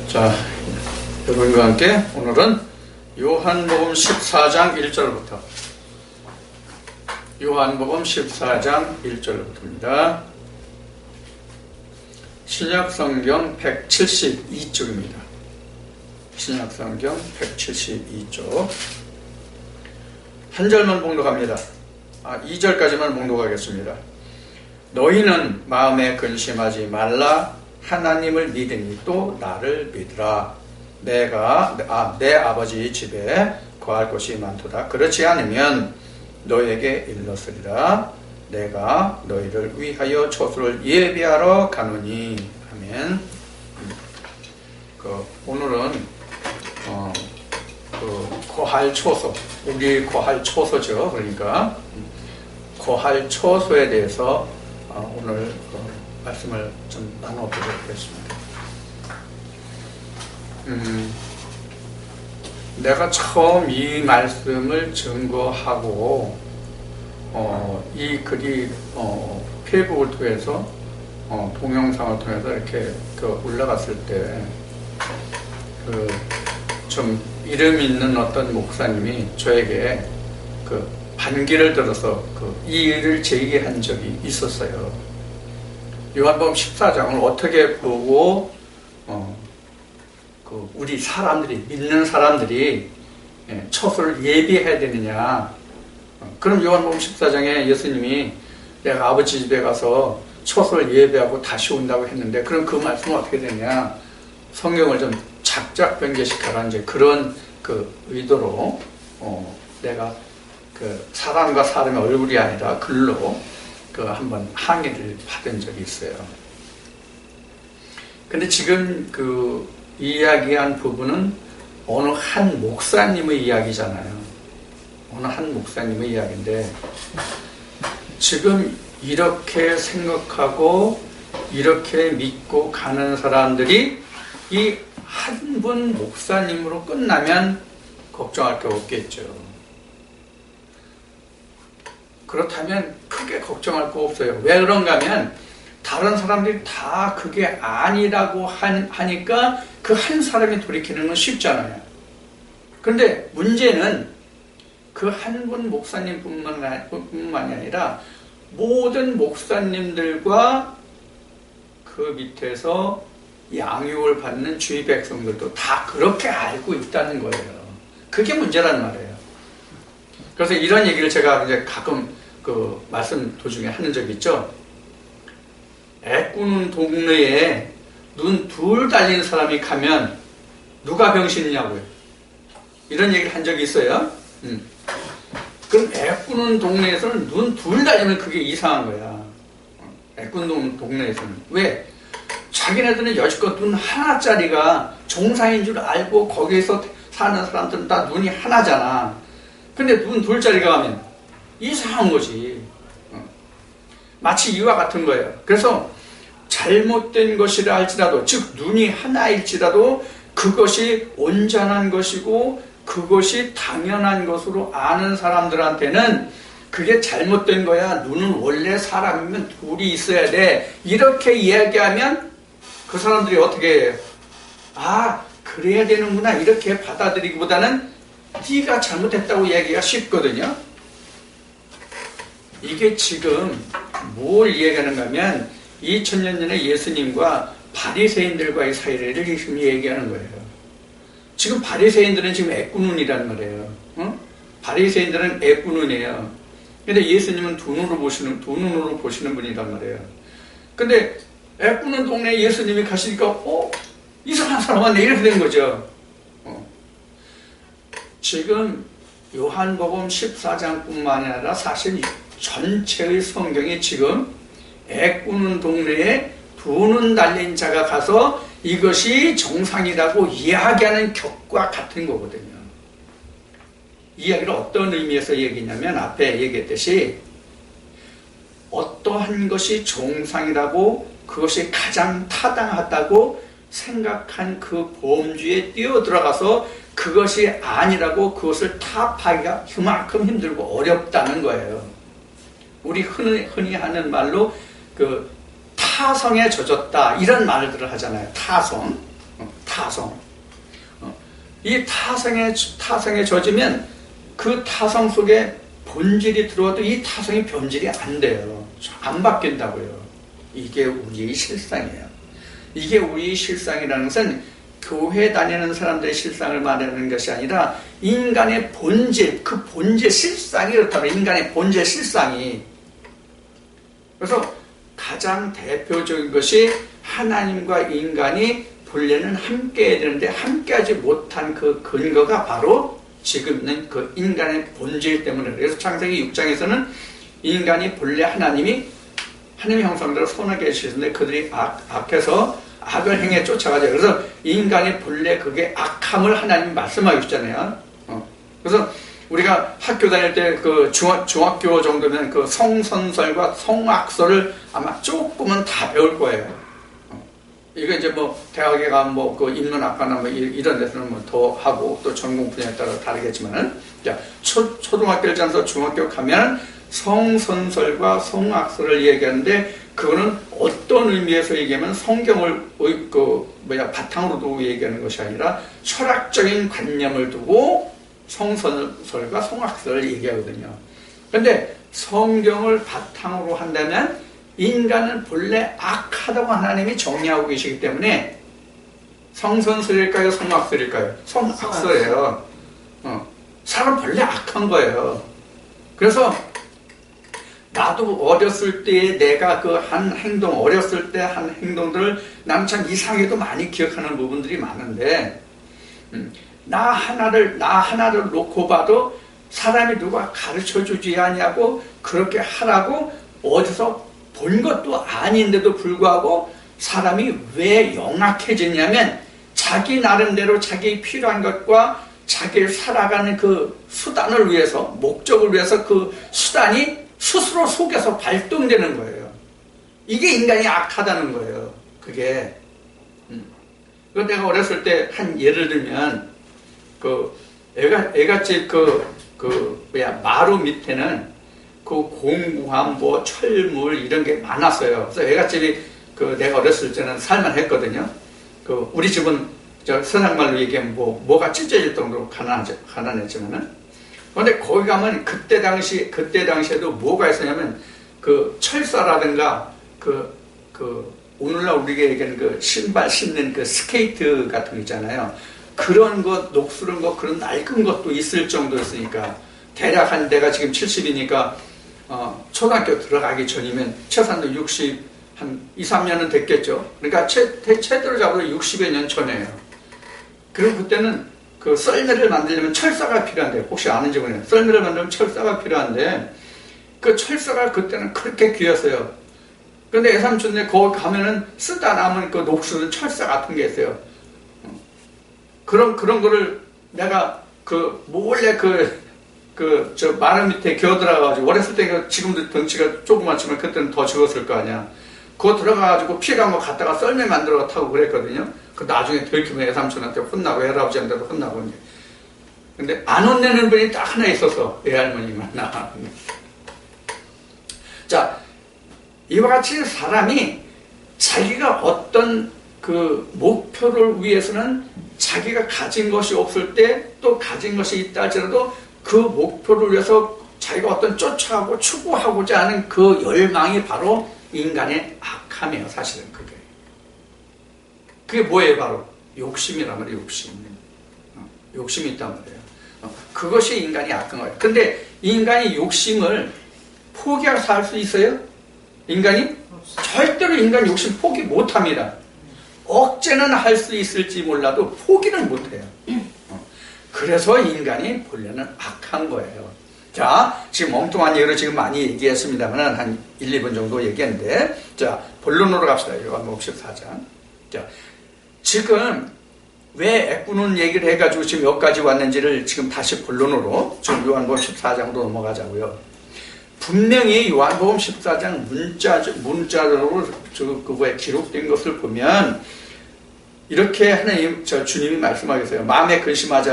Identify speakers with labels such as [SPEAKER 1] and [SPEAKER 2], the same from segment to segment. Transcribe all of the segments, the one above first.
[SPEAKER 1] 자, 여러분과 함께 오늘은 요한복음 14장 1절부터 요한복음 14장 1절부터입니다. 신약성경 172쪽입니다. 신약성경 172쪽 한 절만 봉독합니다. 2절까지만 봉독하겠습니다. 너희는 마음에 근심하지 말라. 하나님을 믿으니 또 나를 믿으라. 내 아버지 집에 거할 곳이 많도다. 그렇지 않으면 너에게 일렀으리라. 내가 너희를 위하여 처소를 예비하러 가노니. 아멘. 오늘은 거할 처소, 우리 거할 처소죠. 그러니까 거할 처소에 대해서 오늘 말씀을 좀 나눠보도록 하겠습니다. 내가 처음 이 말씀을 증거하고 이 글이 페이북을 통해서 동영상을 통해서 이렇게 올라갔을 때 좀 이름 있는 어떤 목사님이 저에게 반기를 들어서 이 일을 제기한 적이 있었어요. 요한복음 14장을 어떻게 보고 우리 사람들이, 믿는 사람들이 처소를 예비해야 되느냐. 그럼 요한복음 14장에 예수님이 내가 아버지 집에 가서 처소를 예비하고 다시 온다고 했는데, 그럼 그 말씀은 어떻게 되냐. 성경을 좀 작작 변개시켜라, 이제 그런 의도로 내가 사람과 사람의 얼굴이 아니라 글로 한번 항의를 받은 적이 있어요. 근데 지금 이야기한 부분은 어느 한 목사님의 이야기잖아요. 어느 한 목사님의 이야기인데, 지금 이렇게 생각하고 이렇게 믿고 가는 사람들이 이 한 분 목사님으로 끝나면 걱정할 게 없겠죠. 그렇다면 크게 걱정할 거 없어요. 왜 그런가 하면 다른 사람들이 다 그게 아니라고 하니까 그 한 사람이 돌이키는 건 쉽잖아요. 그런데 문제는 그 한 분 목사님뿐만이 아니라 모든 목사님들과 그 밑에서 양육을 받는 주위 백성들도 다 그렇게 알고 있다는 거예요. 그게 문제란 말이에요. 그래서 이런 얘기를 제가 이제 가끔 말씀 도중에 하는 적이 있죠. 애 꾸는 동네에 눈 둘 달린 사람이 가면 누가 병신이냐고요. 이런 얘기를 한 적이 있어요. 그럼 애 꾸는 동네에서는 눈 둘 달리면 그게 이상한 거야. 애 꾸는 동네에서는. 왜? 자기네들은 여지껏 눈 하나짜리가 정상인 줄 알고 거기에서 사는 사람들은 다 눈이 하나잖아. 근데 눈 둘짜리가 가면 이상한 거지. 마치 이와 같은 거예요. 그래서 잘못된 것이라 할지라도, 즉 눈이 하나일지라도 그것이 온전한 것이고 그것이 당연한 것으로 아는 사람들한테는 그게 잘못된 거야. 눈은 원래 사람이면 둘이 있어야 돼. 이렇게 이야기하면 그 사람들이 어떻게 해요? 그래야 되는구나. 이렇게 받아들이기보다는 네가 잘못했다고 얘기가 쉽거든요. 이게 지금 뭘 이야기하는가 하면 2000년 전에 예수님과 바리새인들과의 사이를 지금 얘기하는 거예요. 지금 바리새인들은 지금 애꾸눈이란 말이에요. 바리새인들은 애꾸눈이에요. 근데 예수님은 두 눈으로 보시는 분이란 말이에요. 근데 애꾸눈 동네에 예수님이 가시니까 이상한 사람 왔네, 이렇게 된 거죠. 지금 요한복음 14장뿐만 아니라 사실 전체의 성경이 지금 애 꾸는 동네에 두 눈 달린 자가 가서 이것이 정상이라고 이야기하는 격과 같은 거거든요. 이야기를 어떤 의미에서 얘기냐면 앞에 얘기했듯이 어떠한 것이 정상이라고, 그것이 가장 타당하다고 생각한 그 범주에 뛰어들어가서 그것이 아니라고 그것을 타파하기가 그만큼 힘들고 어렵다는 거예요. 우리 흔히 하는 말로 타성에 젖었다, 이런 말들을 하잖아요. 타성. 타성. 이 타성에 젖으면 그 타성 속에 본질이 들어와도 이 타성이 변질이 안 돼요. 안 바뀐다고요. 이게 우리의 실상이에요. 이게 우리의 실상이라는 것은 교회 다니는 사람들의 실상을 말하는 것이 아니라 인간의 본질, 그 본질 실상이 그렇다고 인간의 본질 실상이. 그래서 가장 대표적인 것이 하나님과 인간이 본래는 함께 해야 되는데 함께하지 못한 그 근거가 바로 지금 있는 그 인간의 본질 때문에. 그래서 창세기 6장에서는 인간이 본래 하나님의 형상대로 선하게 해주셨는데 그들이 악해서 악을 행해 쫓아가죠. 그래서 인간의 본래 그게 악함을 하나님이 말씀하고 있잖아요. 그래서 우리가 학교 다닐 때 그 중학교 정도면 그 성선설과 성악설을 아마 조금은 다 배울 거예요. 이거 이제 뭐 대학에 가면 뭐 그 인문학과나 뭐 이런 데서는 뭐 더 하고 또 전공 분야에 따라 다르겠지만은, 자, 초등학교를 지나서 중학교 가면 성선설과 성악설을 얘기하는데 그거는 어떤 의미에서 얘기하면 성경을 바탕으로 두고 얘기하는 것이 아니라 철학적인 관념을 두고 성선설과 성악설을 얘기하거든요. 그런데 성경을 바탕으로 한다면 인간은 본래 악하다고 하나님이 정의하고 계시기 때문에 성선설일까요? 성악설일까요? 성악설이에요. 사람 본래 악한 거예요. 그래서 나도 어렸을 때에 내가 그 한 행동, 어렸을 때 한 행동들을 나는 참 이상하게도 많이 기억하는 부분들이 많은데, 나 하나를 놓고 봐도 사람이 누가 가르쳐 주지 않냐고 그렇게 하라고 어디서 본 것도 아닌데도 불구하고 사람이 왜 영악해졌냐면 자기 나름대로 자기 필요한 것과 자기를 살아가는 그 수단을 위해서, 목적을 위해서 그 수단이 스스로 속에서 발동되는 거예요. 이게 인간이 악하다는 거예요. 그게. 그 내가 어렸을 때 한 예를 들면 그 애갓집 마루 밑에는 그 공구함, 뭐 철물 이런 게 많았어요. 그래서 애갓집이 내가 어렸을 때는 살만했거든요. 우리 집은 서양말로 얘기하면 뭐가 찢어질 정도로 가난했지만은. 그런데 거기 가면 그때 당시에도 뭐가 있었냐면 그 철사라든가 오늘날 우리가 얘기하는 그 신발 신는 그 스케이트 같은 거 있잖아요. 그런 것, 녹슬은 것, 그런 낡은 것도 있을 정도였으니까 대략 한 내가 지금 70이니까 초등학교 들어가기 전이면 최소한도 60, 한 2, 3년은 됐겠죠. 그러니까 최대로 잡아도 60여 년 전이에요. 그리고 그때는 그 썰매를 만들려면 철사가 필요한데, 혹시 아는지 모르겠어요. 썰매를 만들면 철사가 필요한데 그 철사가 그때는 그렇게 귀했어요. 그런데 애삼촌네 거기 가면은 쓰다 남은 그 녹슬은 철사 같은 게 있어요. 그런 거를 내가 몰래 저 마루 밑에 기어들어가가지고, 어렸을 때 지금도 덩치가 조그맣지만 그때는 더 적었을 거 아니야. 그거 들어가가지고 필요한 거 갖다가 썰매 만들어 타고 그랬거든요. 나중에 들키면 애삼촌한테 혼나고 애할아버지한테도 혼나고 이제. 근데 안 혼내는 분이 딱 하나 있어서 애할머니만 나. 자, 이와 같이 사람이 자기가 어떤 그 목표를 위해서는 자기가 가진 것이 없을 때 또 가진 것이 있다 할지라도 그 목표를 위해서 자기가 어떤 쫓아가고 추구하고자 하는 그 열망이 바로 인간의 악함이에요. 사실은 그게 뭐예요? 바로 욕심이란 말이에요. 욕심이 있단 말이에요. 그것이 인간이 악한 거예요. 근데 인간이 욕심을 포기하고 살 수 있어요? 인간이? 절대로 인간 욕심 포기 못합니다. 억제는 할 수 있을지 몰라도 포기는 못해요. 그래서 인간이 본래는 악한 거예요. 자, 지금 엉뚱한 얘기로 지금 많이 얘기했습니다만 한 1, 2분 정도 얘기했는데, 자, 본론으로 갑시다. 요한복음 14장. 자, 지금 왜 애꾸는 얘기를 해가지고 지금 여기까지 왔는지를 지금 다시 본론으로 지금 요한복음 14장으로 넘어가자고요. 분명히 요한복음 14장 문자로 그거에 기록된 것을 보면 이렇게 하나님, 주님이 말씀하겠어요. 마음에 근심하지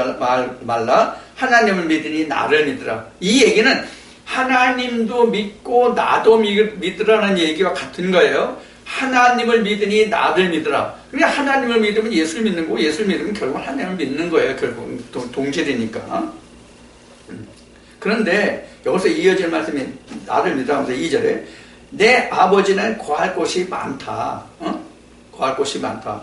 [SPEAKER 1] 말라. 하나님을 믿으니 나를 믿으라. 이 얘기는 하나님도 믿고 나도 믿으라는 얘기와 같은 거예요. 하나님을 믿으니 나를 믿으라. 그러니까 하나님을 믿으면 예수를 믿는 거고 예수를 믿으면 결국 하나님을 믿는 거예요. 결국 동질이니까. 그런데 여기서 이어질 말씀이 나를 믿으라 하면서 2절에 내 아버지는 거할 곳이 많다. 거할 곳이 많다.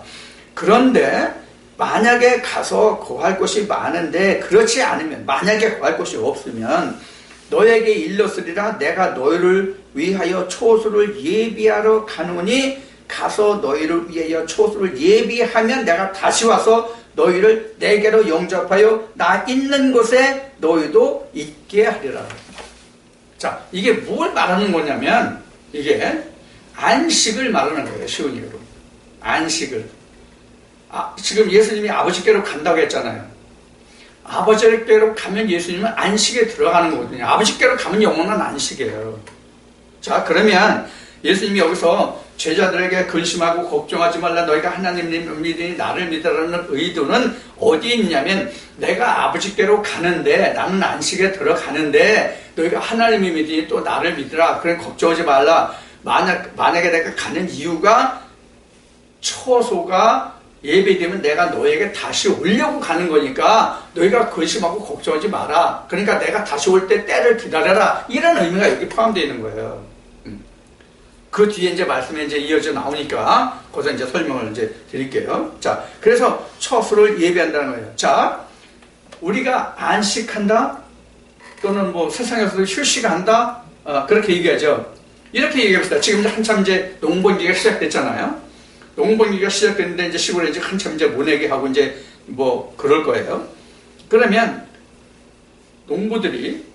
[SPEAKER 1] 그런데 만약에 가서 거할 곳이 많은데 그렇지 않으면 만약에 거할 곳이 없으면 너에게 일렀으리라 내가 너희를 위하여 초소를 예비하러 가노니 가서 너희를 위하여 초소를 예비하면 내가 다시 와서 너희를 내게로 영접하여 나 있는 곳에 너희도 있게 하리라. 자, 이게 뭘 말하는 거냐면 이게 안식을 말하는 거예요. 쉬운 예로 안식을. 지금 예수님이 아버지께로 간다고 했잖아요. 아버지께로 가면 예수님은 안식에 들어가는 거거든요. 아버지께로 가면 영원한 안식이에요. 자, 그러면 예수님이 여기서 제자들에게 근심하고 걱정하지 말라 너희가 하나님을 믿으니 나를 믿으라는 의도는 어디 있냐면 내가 아버지께로 가는데 나는 안식에 들어가는데 너희가 하나님을 믿으니 또 나를 믿으라. 그래 걱정하지 말라. 만약에 내가 가는 이유가 처소가 예배되면 내가 너에게 다시 오려고 가는 거니까 너희가 근심하고 걱정하지 마라. 그러니까 내가 다시 올 때 때를 기다려라. 이런 의미가 여기 포함되어 있는 거예요. 그 뒤에 이제 말씀에 이제 이어져 나오니까 거기서 이제 설명을 이제 드릴게요. 자, 그래서 처소를 예배한다는 거예요. 자, 우리가 안식한다 또는 뭐 세상에서도 휴식한다 그렇게 얘기하죠. 이렇게 얘기합시다. 지금 이제 한참 이제 농번기가 시작됐잖아요. 농번기가 시작됐는데 이제 시골에 이제 한참 이제 모내기 하고 이제 뭐 그럴 거예요. 그러면 농부들이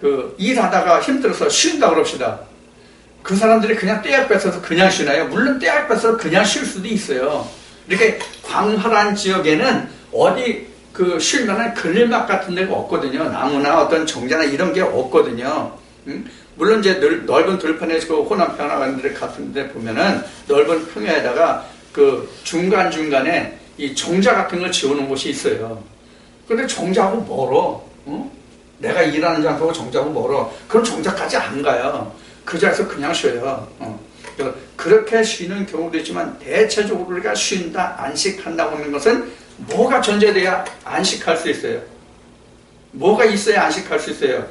[SPEAKER 1] 그 일하다가 힘들어서 쉰다 그럽시다. 그 사람들이 그냥 떼약 뺏어서 그냥 쉬나요? 물론 떼약 뺏어서 그냥 쉴 수도 있어요. 이렇게 광활한 지역에는 어디 그 쉴 만한 그늘막 같은 데가 없거든요. 나무나 어떤 정자나 이런 게 없거든요. 물론 이제 넓은 들판에 그 호남 평야라는 데 같은데 보면은 넓은 평야에다가 그 중간중간에 이 정자 같은 걸 지어놓은 곳이 있어요. 근데 정자하고 멀어. 내가 일하는 장소하고 정자하고 멀어. 그럼 정자까지 안 가요. 그 자리에서 그냥 쉬어요. 그렇게 쉬는 경우도 있지만 대체적으로 우리가 쉰다, 안식한다고 하는 것은 뭐가 전제돼야 안식할 수 있어요? 뭐가 있어야 안식할 수 있어요?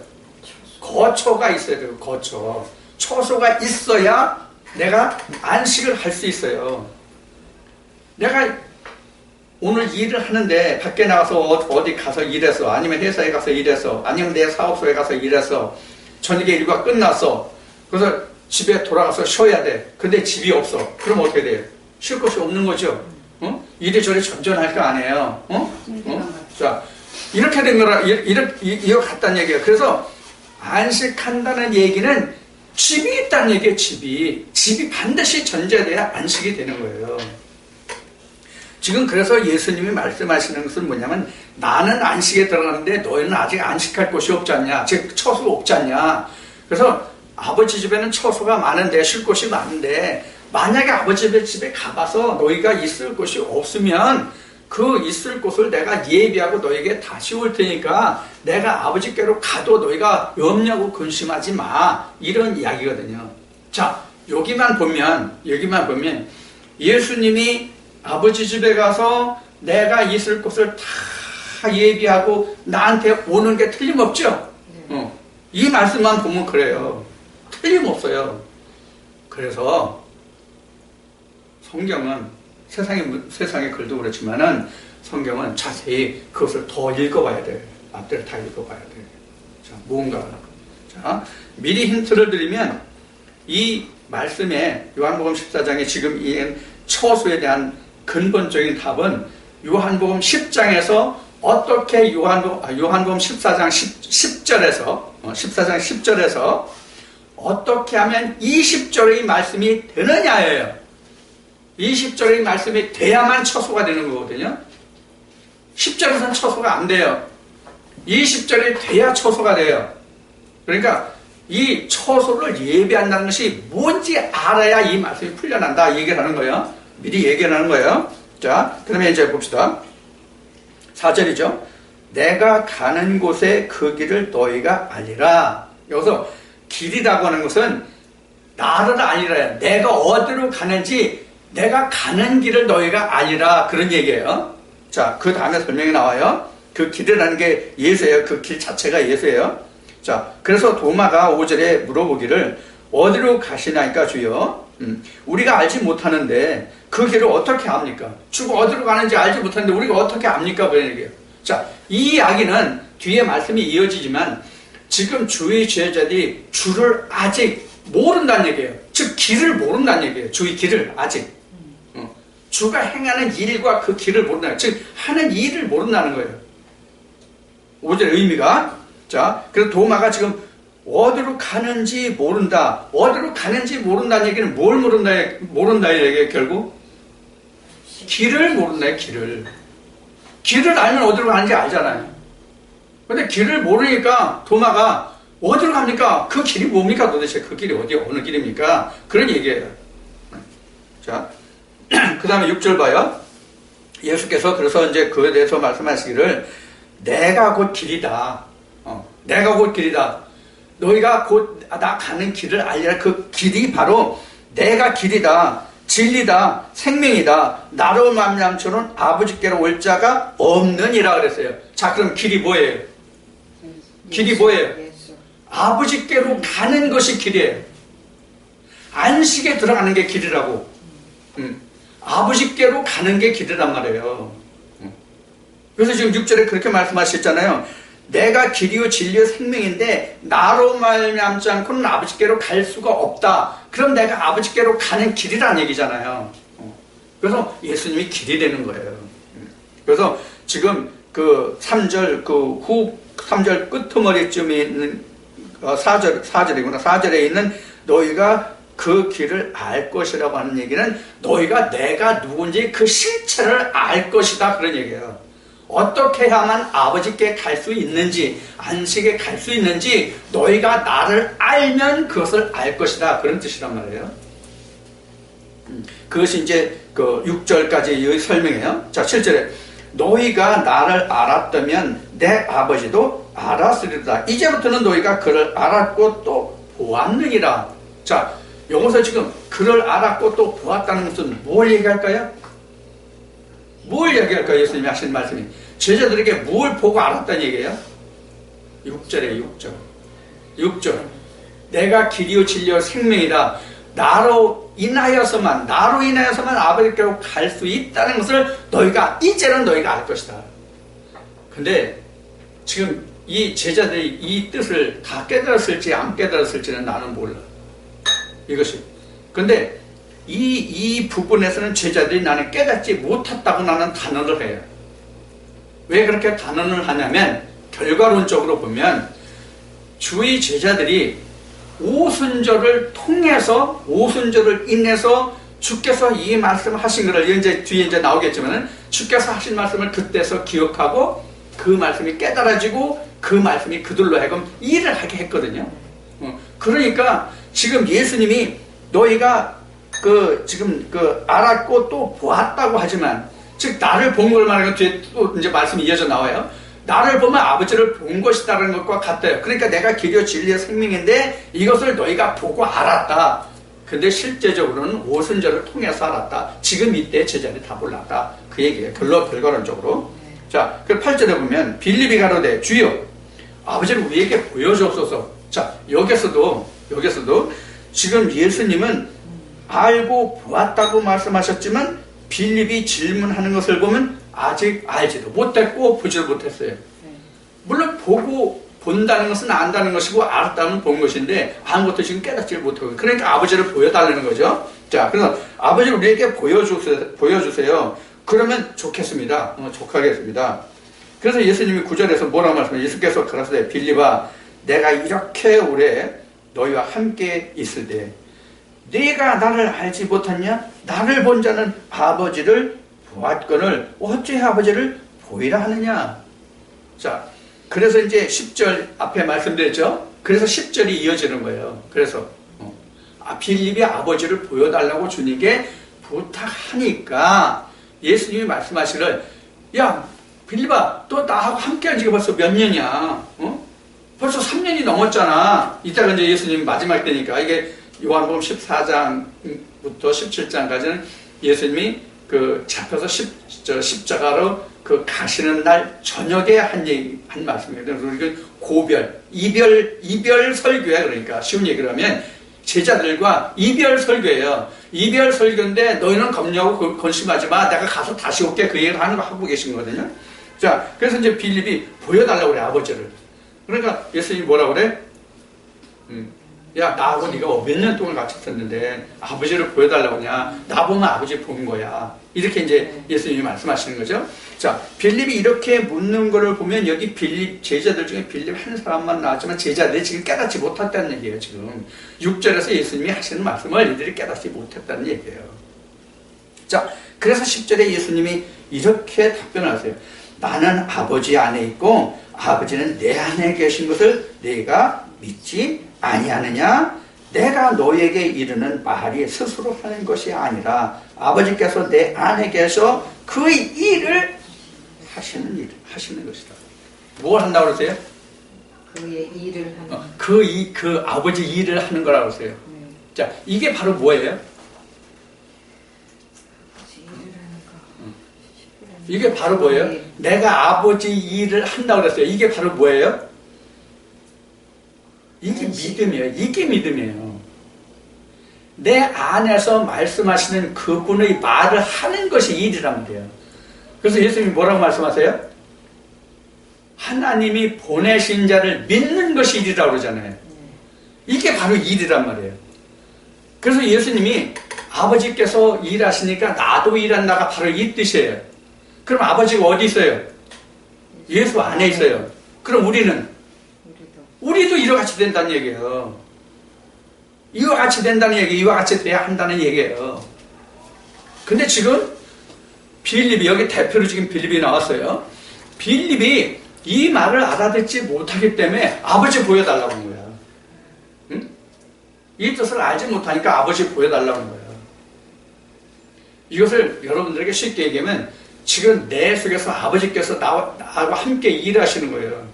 [SPEAKER 1] 거처가 있어야 돼요. 거처. 처소가 있어야 내가 안식을 할 수 있어요. 내가 오늘 일을 하는데 밖에 나가서 어디 가서 일해서 아니면 회사에 가서 일해서 아니면 내 사업소에 가서 일해서 저녁에 일과 끝났어. 그래서 집에 돌아가서 쉬어야 돼. 근데 집이 없어. 그럼 어떻게 돼요? 쉴 곳이 없는 거죠. 이래저래 전전할 거 아니에요. 자, 이렇게 된 거라 이거 같다는 얘기예요. 그래서 안식한다는 얘기는 집이 있다는 얘기예요. 집이 반드시 전제돼야 안식이 되는 거예요. 지금 그래서 예수님이 말씀하시는 것은 뭐냐면 나는 안식에 들어가는데 너희는 아직 안식할 곳이 없지 않냐, 즉 처소가 없지 않냐. 그래서 아버지 집에는 처소가 많은데 쉴 곳이 많은데 만약에 아버지 집에 가봐서 너희가 있을 곳이 없으면 그 있을 곳을 내가 예비하고 너에게 다시 올 테니까 내가 아버지께로 가도 너희가 염려하고 근심하지 마. 이런 이야기거든요. 자, 여기만 보면 예수님이 아버지 집에 가서 내가 있을 곳을 다 예비하고 나한테 오는 게 틀림없죠? 이 말씀만 보면 그래요. 틀림없어요. 그래서 성경은 세상의 글도 그렇지만은 성경은 자세히 그것을 더 읽어봐야 돼. 앞뒤를 다 읽어봐야 돼. 자, 뭔가. 자, 미리 힌트를 드리면 이 말씀에 요한복음 14장에 지금 이 처소에 대한 근본적인 답은 요한복음 10장에서 어떻게 요한복음 14장 10절에서 어떻게 하면 20절의 말씀이 되느냐예요. 20절의 말씀이 돼야만 처소가 되는 거거든요. 10절에서는 처소가 안 돼요. 20절이 돼야 처소가 돼요. 그러니까 이 처소를 예배한다는 것이 뭔지 알아야 이 말씀이 풀려난다. 얘기를 하는 거예요. 미리 얘기를 하는 거예요. 자, 그러면 이제 봅시다. 4절이죠. 내가 가는 곳에 그 길을 너희가 알리라. 여기서 길이라고 하는 것은 나를 알리라. 내가 어디로 가는지 내가 가는 길을 너희가 알리라. 그런 얘기예요. 자, 그 다음에 설명이 나와요. 그 길이라는 게 예수예요. 그 길 자체가 예수예요. 자, 그래서 도마가 5절에 물어보기를 어디로 가시나이까 주여? 우리가 알지 못하는데 그 길을 어떻게 압니까? 주가 어디로 가는지 알지 못하는데 우리가 어떻게 압니까? 그런 얘기예요. 자, 이 이야기는 뒤에 말씀이 이어지지만 지금 주의 제자들이 주를 아직 모른다는 얘기예요. 즉 길을 모른다는 얘기예요. 주의 길을 아직. 주가 행하는 일과 그 길을 모른다는 거예요. 즉 하는 일을 모른다는 거예요. 5절의 의미가. 자, 그래서 도마가 지금 어디로 가는지 모른다. 어디로 가는지 모른다는 얘기는 뭘 모른다는 얘기예요, 결국? 길을 모른다요, 길을. 길을 알면 어디로 가는지 알잖아요. 근데 길을 모르니까 도마가 어디로 갑니까? 그 길이 뭡니까? 도대체 그 길이 어느 길입니까? 그런 얘기예요. 자, 그 다음에 6절 봐요. 예수께서 그래서 이제 그에 대해서 말씀하시기를 내가 곧 길이다. 내가 곧 길이다. 너희가 곧 나 가는 길을 알리라. 그 길이 바로 내가 길이다. 진리다. 생명이다. 나로 말미암고는 아버지께로 올 자가 없느니라 그랬어요. 자, 그럼 길이 뭐예요? 길이 뭐예요? 아버지께로 가는 것이 길이에요. 안식에 들어가는 게 길이라고. 아버지께로 가는 게 길이란 말이에요. 그래서 지금 6절에 그렇게 말씀하셨잖아요. 내가 길이요 진리요 생명인데 나로 말미암지 않고는 아버지께로 갈 수가 없다. 그럼 내가 아버지께로 가는 길이라는 얘기잖아요. 그래서 예수님이 길이 되는 거예요. 그래서 지금 그 3절 후 3절 끄트머리쯤에 있는 4절이구나. 4절에 있는 너희가 그 길을 알 것이라고 하는 얘기는 너희가 내가 누군지 그 실체를 알 것이다. 그런 얘기예요. 어떻게 해야만 아버지께 갈 수 있는지, 안식에 갈 수 있는지 너희가 나를 알면 그것을 알 것이다. 그런 뜻이란 말이에요. 그것이 이제 그 6절까지의 설명이에요. 자, 7절에 너희가 나를 알았다면 내 아버지도 알았으리라. 이제부터는 너희가 그를 알았고 또 보았느니라. 자, 여기서 지금 그를 알았고 또 보았다는 것은 뭘 얘기할까요? 뭘 얘기할까요? 예수님이 하신 말씀이 제자들에게 뭘 보고 알았다는 얘기예요? 6절에 6절 내가 길이요 진리요 생명이다. 나로 인하여서만 아버지께로 갈 수 있다는 것을 이제는 너희가 알 것이다. 근데 지금 이 제자들이 이 뜻을 다 깨달았을지 안 깨달았을지는 나는 몰라. 이것이. 근데 이 부분에서는 제자들이 나는 깨닫지 못했다고 나는 단언을 해요. 왜 그렇게 단언을 하냐면 결과론적으로 보면 주의 제자들이 오순절을 인해서 주께서 이 말씀을 하신 것을 이제 뒤에 이제 나오겠지만은 주께서 하신 말씀을 그때서 기억하고 그 말씀이 깨달아지고 그 말씀이 그들로 하여금 일을 하게 했거든요. 그러니까 지금 예수님이 너희가 지금 알았고 또 보았다고 하지만, 즉 나를 본 걸 말하는 뒤에 또 이제 말씀이 이어져 나와요. 나를 보면 아버지를 본 것이다라는 것과 같아요. 그러니까 내가 길이요 진리요 생명인데 이것을 너희가 보고 알았다. 근데 실제적으로는 오순절을 통해서 알았다. 지금 이때 제자들이 다 몰랐다. 그 얘기예요. 결과론적으로. 자, 그 8절에 보면 빌립이 가로되 주여 아버지를 우리에게 보여주옵소서. 자, 여기서도 지금 예수님은 알고 보았다고 말씀하셨지만 빌립이 질문하는 것을 보면 아직 알지도 못했고 보지도 못했어요. 물론 본다는 것은 안다는 것이고 알았다는 본 것인데 아무것도 지금 깨닫지를 못하고, 그러니까 아버지를 보여달라는 거죠. 자, 그래서 아버지를 우리에게 보여주세요. 그러면 좋겠습니다. 족하겠습니다. 그래서 예수님이 9절에서 뭐라고 말씀하세요? 예수께서 가라사대 빌립아 내가 이렇게 오래 너희와 함께 있을 때 네가 나를 알지 못하냐? 나를 본 자는 아버지를 보았거늘 어찌 아버지를 보이라 하느냐? 자, 그래서 이제 10절 앞에 말씀드렸죠? 그래서 10절이 이어지는 거예요. 그래서 빌립이 아버지를 보여달라고 주님께 부탁하니까 예수님이 말씀하시기를 야 빌립아 또 나하고 함께한 지가 벌써 몇 년이야? 벌써 3년이 넘었잖아. 이따가 이제 예수님 마지막 때니까 이게 요한복음 14장부터 17장까지는 예수님이 그 잡혀서 십자가로 그 가시는 날 저녁에 한 말씀이거든요. 그리고 고별, 이별 설교야. 그러니까 쉬운 얘기를 하면 제자들과 이별 설교예요. 이별 설교인데 너희는 겁내고 건심하지 마. 내가 가서 다시 올게. 그 얘기를 하는 거 하고 계신 거거든요. 자, 그래서 이제 빌립이 보여달라고 그래, 아버지를. 그러니까 예수님이 뭐라고 그래? 야, 나하고 네가 몇 년 동안 같이 있었는데 아버지를 보여달라고 하냐? 나 보면 아버지 본 거야. 이렇게 이제 예수님이 말씀하시는 거죠. 자, 빌립이 이렇게 묻는 거를 보면 여기 빌립, 제자들 중에 빌립 한 사람만 나왔지만 제자들이 지금 깨닫지 못했다는 얘기예요, 지금. 6절에서 예수님이 하시는 말씀을 이들이 깨닫지 못했다는 얘기예요. 자, 그래서 10절에 예수님이 이렇게 답변을 하세요. 나는 아버지 안에 있고 아버지는 내 안에 계신 것을 네가 믿지 아니하느냐? 내가 너에게 이르는 말이 스스로 하는 것이 아니라 아버지께서 내 안에 계셔 그 일을 하시는 것이다. 뭘 한다고 그러세요?
[SPEAKER 2] 그의 일을 하는
[SPEAKER 1] 그 아버지 일을 하는 거라고 그러세요. 자, 이게 바로 뭐예요? 이게 바로 뭐예요? 내가 아버지 일을 한다고 그랬어요. 이게 바로 뭐예요? 이게 믿음이에요. 이게 믿음이에요. 내 안에서 말씀하시는 그분의 말을 하는 것이 일이라면 돼요. 그래서 예수님이 뭐라고 말씀하세요? 하나님이 보내신 자를 믿는 것이 일이라고 그러잖아요. 이게 바로 일이란 말이에요. 그래서 예수님이 아버지께서 일하시니까 나도 일한다가 바로 이 뜻이에요. 그럼 아버지가 어디 있어요? 예수 안에 있어요. 그럼 우리도 이와 같이 된다는 얘기예요. 이와 같이 된다는 얘기, 이와 같이 돼야 한다는 얘기예요. 근데 지금 빌립이, 여기 대표로 지금 빌립이 나왔어요. 빌립이 이 말을 알아듣지 못하기 때문에 아버지 보여달라고 한 거야. 응? 이 뜻을 알지 못하니까 아버지 보여달라고 한 거야. 이것을 여러분들에게 쉽게 얘기하면 지금 내 속에서 아버지께서 나하고 함께 일하시는 거예요.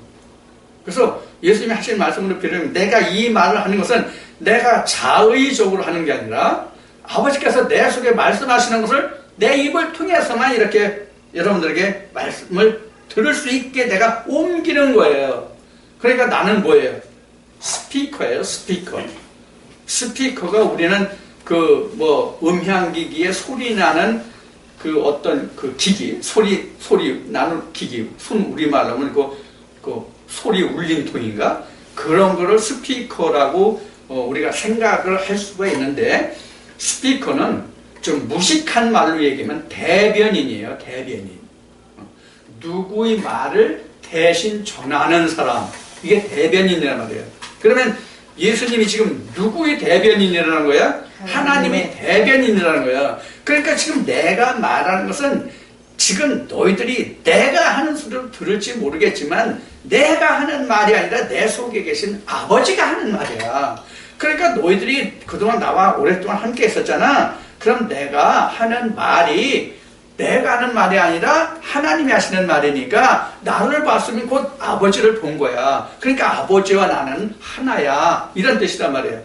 [SPEAKER 1] 그래서 예수님이 하신 말씀으로 빌리면 내가 이 말을 하는 것은 내가 자의적으로 하는 게 아니라 아버지께서 내 속에 말씀하시는 것을 내 입을 통해서만 이렇게 여러분들에게 말씀을 들을 수 있게 내가 옮기는 거예요. 그러니까 나는 뭐예요? 스피커예요, 스피커. 스피커가 우리는 음향기기에 소리 나는 그 어떤 그 기기, 소리 나는 기기, 우리말로 하면 그 소리 울림통인가? 그런 거를 스피커라고 우리가 생각을 할 수가 있는데, 스피커는 좀 무식한 말로 얘기하면 대변인이에요, 대변인. 누구의 말을 대신 전하는 사람, 이게 대변인이란 말이에요. 그러면 예수님이 지금 누구의 대변인이라는 거야? 하나님의 대변인이라는 거야. 그러니까 지금 내가 말하는 것은 지금 너희들이 내가 하는 소리를 들을지 모르겠지만 내가 하는 말이 아니라 내 속에 계신 아버지가 하는 말이야. 그러니까 너희들이 그동안 나와 오랫동안 함께 있었잖아. 그럼 내가 하는 말이 내가 하는 말이 아니라 하나님이 하시는 말이니까 나를 봤으면 곧 아버지를 본 거야. 그러니까 아버지와 나는 하나야. 이런 뜻이란 말이에요.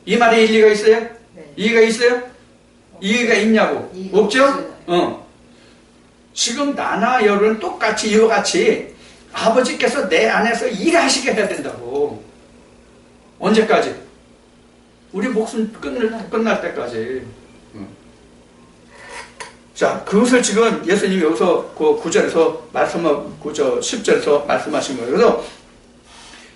[SPEAKER 1] 이 말에 일리가 있어요?
[SPEAKER 2] 네.
[SPEAKER 1] 이해가 있어요? 이해가 있냐고? 없죠? 지금 나나 여러분 똑같이 이와 같이 아버지께서 내 안에서 일하시게 해야 된다고. 언제까지? 우리 목숨 끝날 때까지. 자, 그것을 지금 예수님이 여기서 그 9절에서 10절에서 말씀하신 거예요. 그래서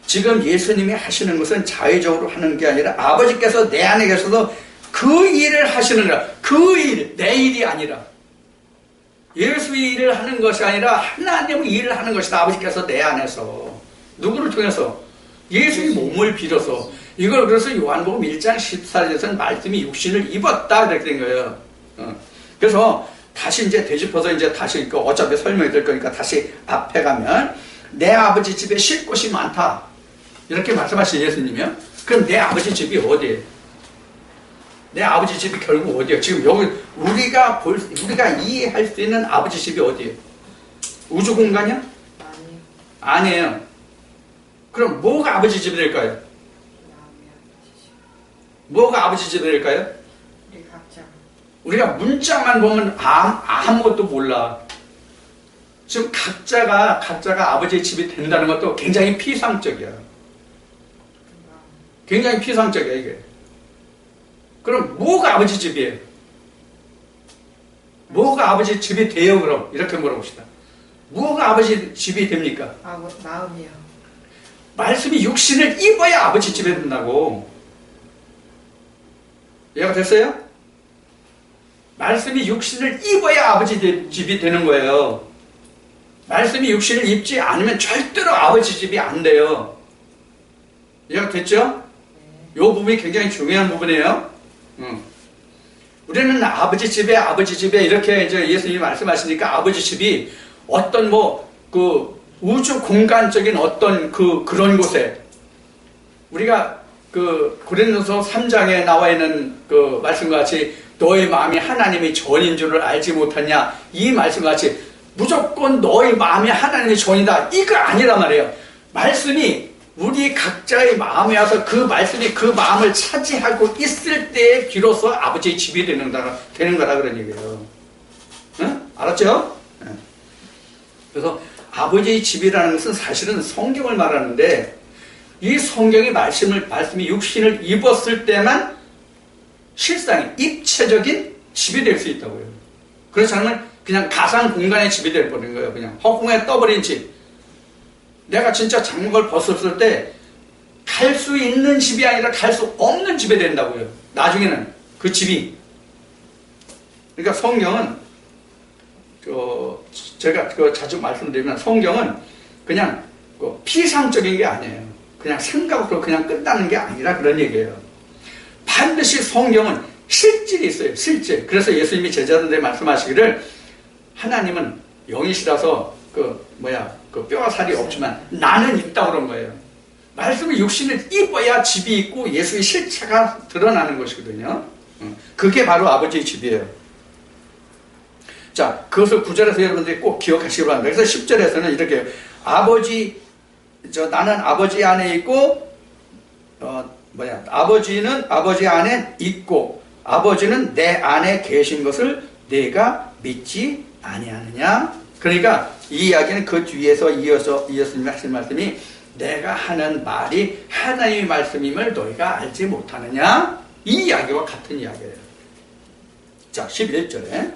[SPEAKER 1] 지금 예수님이 하시는 것은 자의적으로 하는 게 아니라 아버지께서 내 안에 계셔서 그 일을 하시는 거야. 그 일, 내 일이 아니라. 예수의 일을 하는 것이 아니라 하나님의 일을 하는 것이다. 아버지께서 내 안에서. 누구를 통해서? 예수의 몸을 빌어서. 이걸 그래서 요한복음 1장 14절에서는 말씀이 육신을 입었다. 이렇게 된 거예요. 그래서 다시 이제 되짚어서 이제 다시 어차피 설명이 될 거니까 다시 앞에 가면 내 아버지 집에 쉴 곳이 많다. 이렇게 말씀하신 예수님이요. 그럼 내 아버지 집이 어디예요? 내 아버지 집이 결국 어디예요? 지금 여기 우리가 이해할 수 있는 아버지 집이 어디예요? 우주 공간이야? 아니에요. 그럼 뭐가 아버지 집이 될까요? 뭐가 아버지 집이 될까요?
[SPEAKER 2] 우리 각자.
[SPEAKER 1] 우리가 문자만 보면 아무것도 몰라. 지금 각자가 아버지의 집이 된다는 것도 굉장히 피상적이야. 굉장히 피상적이야, 이게. 그럼 뭐가 아버지 집이에요? 뭐가 아버지 집이 돼요, 그럼? 이렇게 물어봅시다. 뭐가 아버지 집이 됩니까?
[SPEAKER 2] 마음이요.
[SPEAKER 1] 말씀이 육신을 입어야 아버지 집에 된다고. 이해가 됐어요? 말씀이 육신을 입어야 아버지 집이 되는 거예요. 말씀이 육신을 입지 않으면 절대로 아버지 집이 안 돼요. 이해가 됐죠? 이 부분이 굉장히 중요한 부분이에요. 우리는 아버지 집에 이렇게 이제 예수님이 말씀하시니까 아버지 집이 어떤 그 우주 공간적인 어떤 그런 곳에 우리가 그 고린도서 3장에 나와 있는 그 말씀과 같이 너의 마음이 하나님의 전인 줄을 알지 못하냐, 이 말씀과 같이 무조건 너의 마음이 하나님의 전이다, 이거 아니란 말이에요. 말씀이 우리 각자의 마음에 와서 그 말씀이 그 마음을 차지하고 있을 때 비로소 아버지의 집이 되는 거라 그런 얘기예요. 응? 알았죠? 네. 그래서 아버지의 집이라는 것은 사실은 성경을 말하는데, 이 성경의 말씀이 육신을 입었을 때만 실상이 입체적인 집이 될 수 있다고요. 그렇지 않으면 그냥 가상 공간의 집이 될 뻔한 거예요. 그냥 허공에 떠버린 집. 내가 진짜 장막을 벗었을 때 갈 수 있는 집이 아니라 갈 수 없는 집이 된다고요. 나중에는 그 집이. 그러니까 성경은 제가 자주 말씀드리면 성경은 그냥 피상적인 게 아니에요. 그냥 생각으로 그냥 끝나는 게 아니라 그런 얘기예요. 반드시 성경은 실질이 있어요. 실질. 그래서 예수님이 제자들한테 말씀하시기를 하나님은 영이시라서 그 뼈와 살이 없지만 나는 있다고 그런 거예요. 말씀이 육신을 입어야 집이 있고 예수의 실체가 드러나는 것이거든요. 그게 바로 아버지의 집이에요. 자, 그것을 9절에서 여러분들이 꼭 기억하시기 바랍니다. 그래서 10절에서는 이렇게 나는 아버지 안에 있고 아버지는 아버지 안에 있고 아버지는 내 안에 계신 것을 내가 믿지 아니하느냐. 그러니까 이 이야기는 그 뒤에서 이어서 예수님이 하신 말씀이 내가 하는 말이 하나님의 말씀임을 너희가 알지 못하느냐, 이 이야기와 같은 이야기예요. 자, 11절에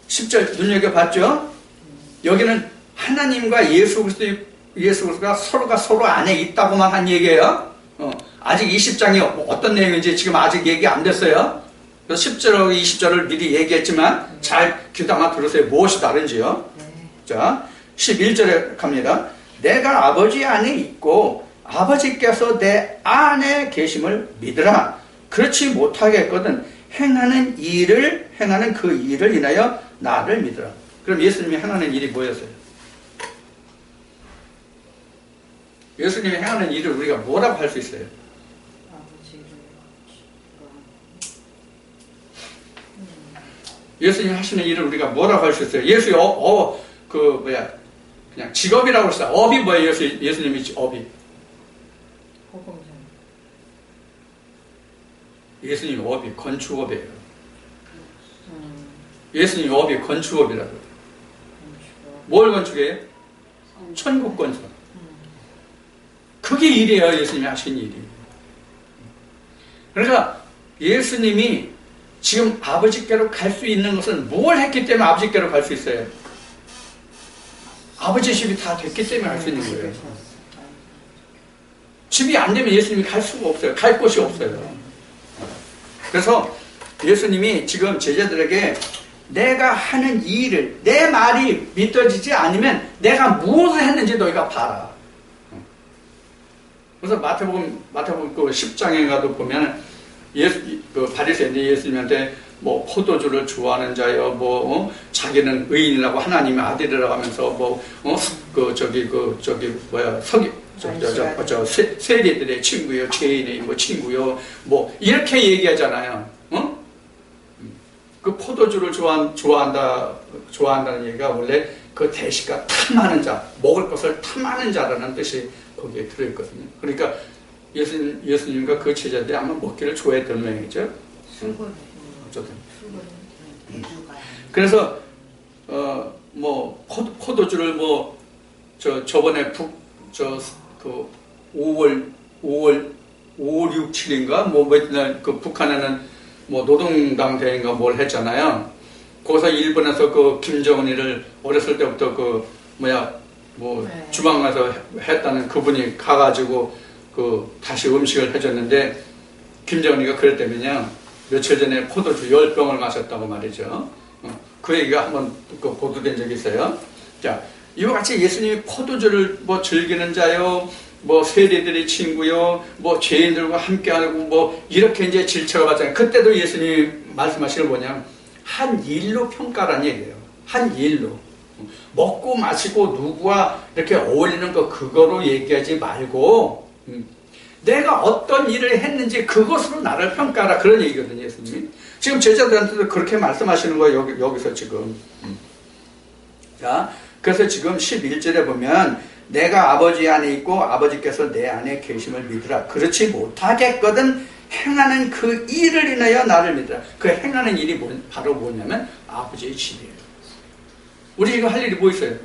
[SPEAKER 1] 10절 눈여겨봤죠? 여기는 하나님과 예수 그리스도가 서로가 서로 안에 있다고만 한 얘기예요. 아직 20장이 어떤 내용인지 지금 아직 얘기 안 됐어요. 그래서 10절하고 20절을 미리 얘기했지만 잘 귀담아 들으세요. 무엇이 다른지요. 자, 11절에 갑니다. 내가 아버지 안에 있고 아버지께서 내 안에 계심을 믿으라. 그렇지 못하겠거든 행하는 그 일을 인하여 나를 믿으라. 그럼 예수님이 행하는 일이 뭐였어요? 예수님이 행하는 일을 우리가 뭐라고 할 수 있어요? 예수님이 하시는 일을 우리가 뭐라고 할 수 있어요? 예수의 그냥 직업이라고 했어요. 업이 뭐예요? 예수님이 업이? 예수님 업이 건축업이에요. 예수님 업이 건축업이라고. 뭘 건축해요? 천국 건축. 그게 일이에요. 예수님이 하신 일이. 그러니까 예수님이 지금 아버지께로 갈 수 있는 것은 뭘 했기 때문에 아버지께로 갈 수 있어요? 아버지 집이 다 됐기 때문에 갈 수 있는 거예요. 집이 안 되면 예수님이 갈 수가 없어요. 갈 곳이 없어요. 그래서 예수님이 지금 제자들에게 내가 하는 이 일을, 내 말이 믿어지지 않으면 내가 무엇을 했는지 너희가 봐라. 그래서 마태복음 그 10장에 가도 보면 바리새인들이 예수님한테 포도주를 좋아하는 자여, 자기는 의인이라고 하나님의 아들이라고 하면서 세리들의 친구요, 죄인의 친구요, 이렇게 얘기하잖아요. 그 포도주를 좋아한다는 얘기가 원래 그 대시가 탐하는 자, 먹을 것을 탐하는 자라는 뜻이 거기에 들어있거든요. 그러니까 예수님과 그 제자들이 아마 먹기를 좋아했던 모양이죠.
[SPEAKER 2] 술고기.
[SPEAKER 1] 어쨌든.
[SPEAKER 2] 술고기.
[SPEAKER 1] 그래서 뭐 포도주를 뭐 저번에 그 5월 6, 7인가 뭐 맨날 그 북한에는 뭐 노동당 대회인가 뭘 했잖아요. 거기서 일본에서 그 김정은이를 어렸을 때부터 그
[SPEAKER 2] 네.
[SPEAKER 1] 주방 가서 했다는 그분이 가가지고 그 다시 음식을 해줬는데 김정은이가 그랬다면요. 며칠 전에 포도주 10병을 마셨다고 말이죠. 그 얘기가 한번 그 보도된 적이 있어요. 자, 이와 같이 예수님이 포도주를 뭐 즐기는 자요, 뭐 세리들의 친구요, 뭐 죄인들과 함께하고 뭐 이렇게 이제 질책을 받잖아요. 그때도 예수님이 말씀하시는 뭐냐, 한 일로 평가라는 얘기예요. 한 일로. 먹고 마시고 누구와 이렇게 어울리는 거 그거로 얘기하지 말고 내가 어떤 일을 했는지 그것으로 나를 평가하라, 그런 얘기거든요. 예수님이 지금 제자들한테도 그렇게 말씀하시는 거예요. 여기서 지금. 자, 그래서 지금 11절에 보면 내가 아버지 안에 있고 아버지께서 내 안에 계심을 믿으라. 그렇지 못하겠거든 행하는 그 일을 인하여 나를 믿으라. 그 행하는 일이 바로 뭐냐면 아버지의 집이에요. 우리 이거 할 일이 뭐 있어요?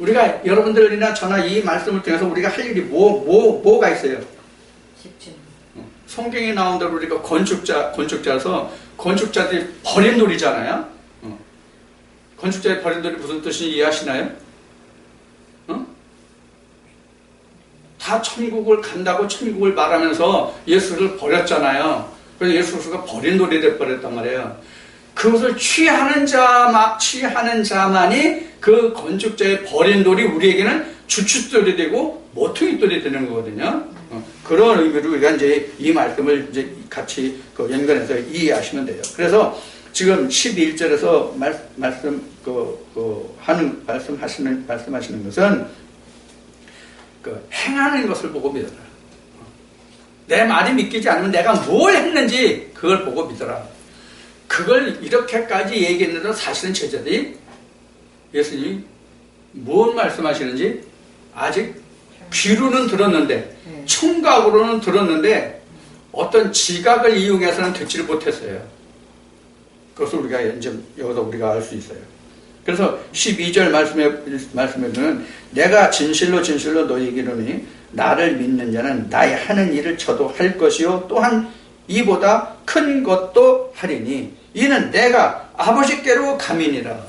[SPEAKER 1] 우리가 여러분들이나 저나 이 말씀을 통해서 우리가 할 일이 뭐가 있어요?
[SPEAKER 2] 집중.
[SPEAKER 1] 성경에 나온 대로 우리가 건축자라서 건축자들이 버린 놀이잖아요. 건축자의 버린 놀이 무슨 뜻인지 이해하시나요? 다 천국을 간다고 천국을 말하면서 예수를 버렸잖아요. 그래서 예수가 버린 놀이 돼버렸단 말이에요. 그것을 취하는 자만이 그 건축자의 버린 돌이 우리에게는 주춧돌이 되고 모퉁이 돌이 되는 거거든요. 그런 의미로 우리가 이제 이 말씀을 이제 같이 연관해서 이해하시면 돼요. 그래서 지금 11절에서 말씀하시는 것은 행하는 것을 보고 믿어라. 내 말이 믿기지 않으면 내가 뭘 했는지 그걸 보고 믿어라. 그걸 이렇게까지 얘기했는데 사실은 제자들이 예수님이 무엇 말씀하시는지 아직 귀로는 들었는데 청각으로는 들었는데 어떤 지각을 이용해서는 듣지를 못했어요. 그것을 우리가 이제 여기서 우리가 알 수 있어요. 그래서 12절 말씀에 보면 내가 진실로 진실로 너희에게 이르노니 나를 믿는 자는 나의 하는 일을 저도 할 것이요 또한 이보다 큰 것도 하리니 이는 내가 아버지께로 감이니라.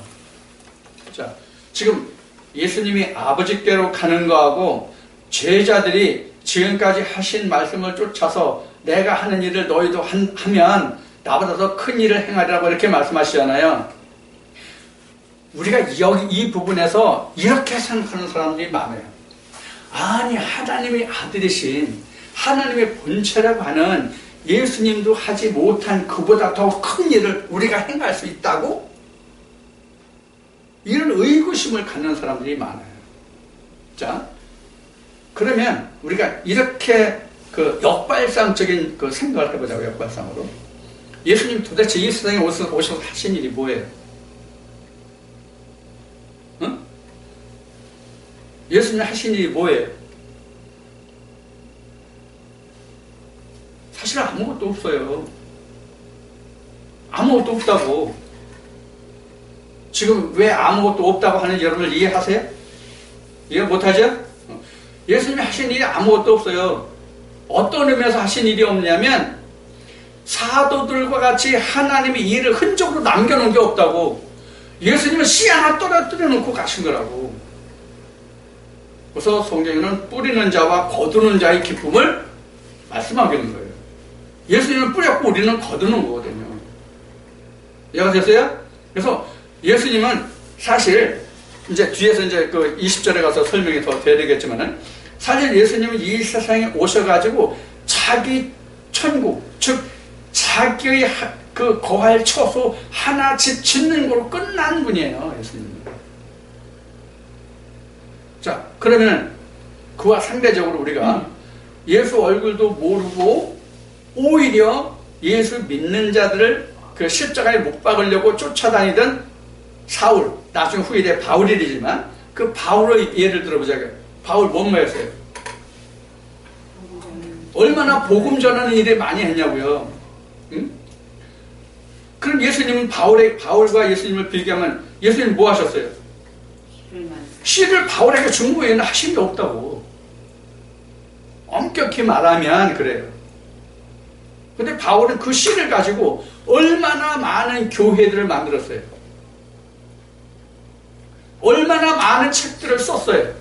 [SPEAKER 1] 자, 지금 예수님이 아버지께로 가는 거하고 제자들이 지금까지 하신 말씀을 쫓아서 내가 하는 일을 너희도 하면 나보다 더 큰 일을 행하리라고 이렇게 말씀하시잖아요. 우리가 이 부분에서 이렇게 생각하는 사람들이 많아요. 아니, 하나님의 아들이신 하나님의 본체라고 하는 예수님도 하지 못한 그보다 더 큰 일을 우리가 행할 수 있다고? 이런 의구심을 갖는 사람들이 많아요. 자, 그러면 우리가 이렇게 역발상적인 생각을 해보자고, 역발상으로. 예수님 도대체 이 세상에 오셔서 하신 일이 뭐예요? 응? 예수님 하신 일이 뭐예요? 사실 아무것도 없어요. 아무것도 없다고. 지금 왜 아무것도 없다고 하는지 여러분들 이해하세요? 이해 못하죠? 예수님이 하신 일이 아무것도 없어요. 어떤 의미에서 하신 일이 없냐면 사도들과 같이 하나님이 일을 흔적으로 남겨놓은 게 없다고. 예수님은 씨 하나 떨어뜨려 놓고 가신 거라고. 그래서 성경에는 뿌리는 자와 거두는 자의 기쁨을 말씀하고 있는 거예요. 예수님은 뿌렸고 우리는 거두는 거거든요. 이해가 됐어요? 그래서 예수님은 사실 이제 뒤에서 이제 20절에 가서 설명이 더 돼야 되겠지만은 사실 예수님은 이 세상에 오셔가지고 자기 천국, 즉 자기의 거할 처소 하나 집 짓는 거로 끝난 분이에요, 예수님은. 자, 그러면 그와 상대적으로 우리가 예수 얼굴도 모르고 오히려 예수 믿는 자들을 십자가에 못 박으려고 쫓아다니던 사울, 나중에 후일에 바울이지만 그 바울의 예를 들어보자고요. 바울 뭐였어요? 얼마나 복음 전하는 일을 많이 했냐고요. 응? 그럼 예수님은 바울과 예수님을 비교하면 예수님 뭐 하셨어요? 씨를 바울에게 준 후에는 하신 게 없다고. 엄격히 말하면 그래요. 근데 바울은 그 씨를 가지고 얼마나 많은 교회들을 만들었어요. 얼마나 많은 책들을 썼어요.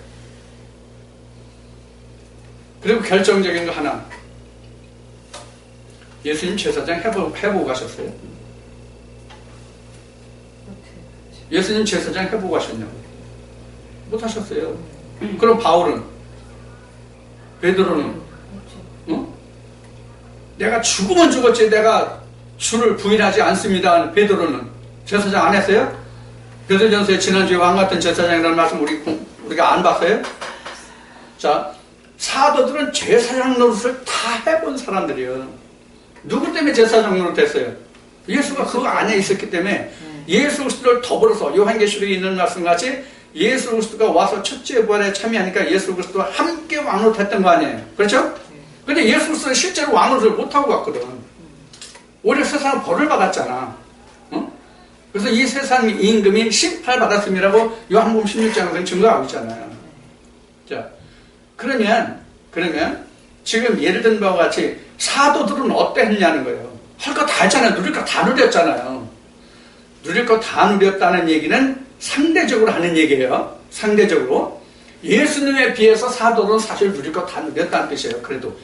[SPEAKER 1] 그리고 결정적인 거 하나. 예수님 제사장 해보고 가셨어요? 예수님 제사장 해보고 가셨냐고? 못하셨어요. 그럼 바울은? 베드로는? 어? 내가 죽으면 죽었지 내가 주를 부인하지 않습니다. 베드로는 제사장 안 했어요? 베드로전서에 지난주에 왕 같은 제사장이라는 말씀 우리가 안 봤어요? 자, 사도들은 제사장 노릇을 다 해본 사람들이에요. 누구 때문에 제사장 노릇 했어요? 예수가 그 안에 있었기 때문에 예수 그리스도를 더불어서 요한계시록에 있는 말씀같이 예수 그리스도가 와서 첫째 부활에 참여하니까 예수 그리스도와 함께 왕노릇했던 거 아니에요? 그렇죠? 근데 예수 그리스도는 실제로 왕노릇을 못하고 갔거든. 오히려 세상은 벌을 받았잖아. 어? 그래서 이 세상 임금이 심판받았음이라고 요한복음 16장에서 증거하고 있잖아요. 자, 그러면 지금 예를 든 바와 같이 사도들은 어땠냐는 거예요. 할 거 다 했잖아요. 누릴 거 다 누렸잖아요. 누릴 거 다 누렸다는 얘기는 상대적으로 하는 얘기예요. 상대적으로. 예수님에 비해서 사도는 사실 누릴 거 다 누렸다는 뜻이에요. 그래도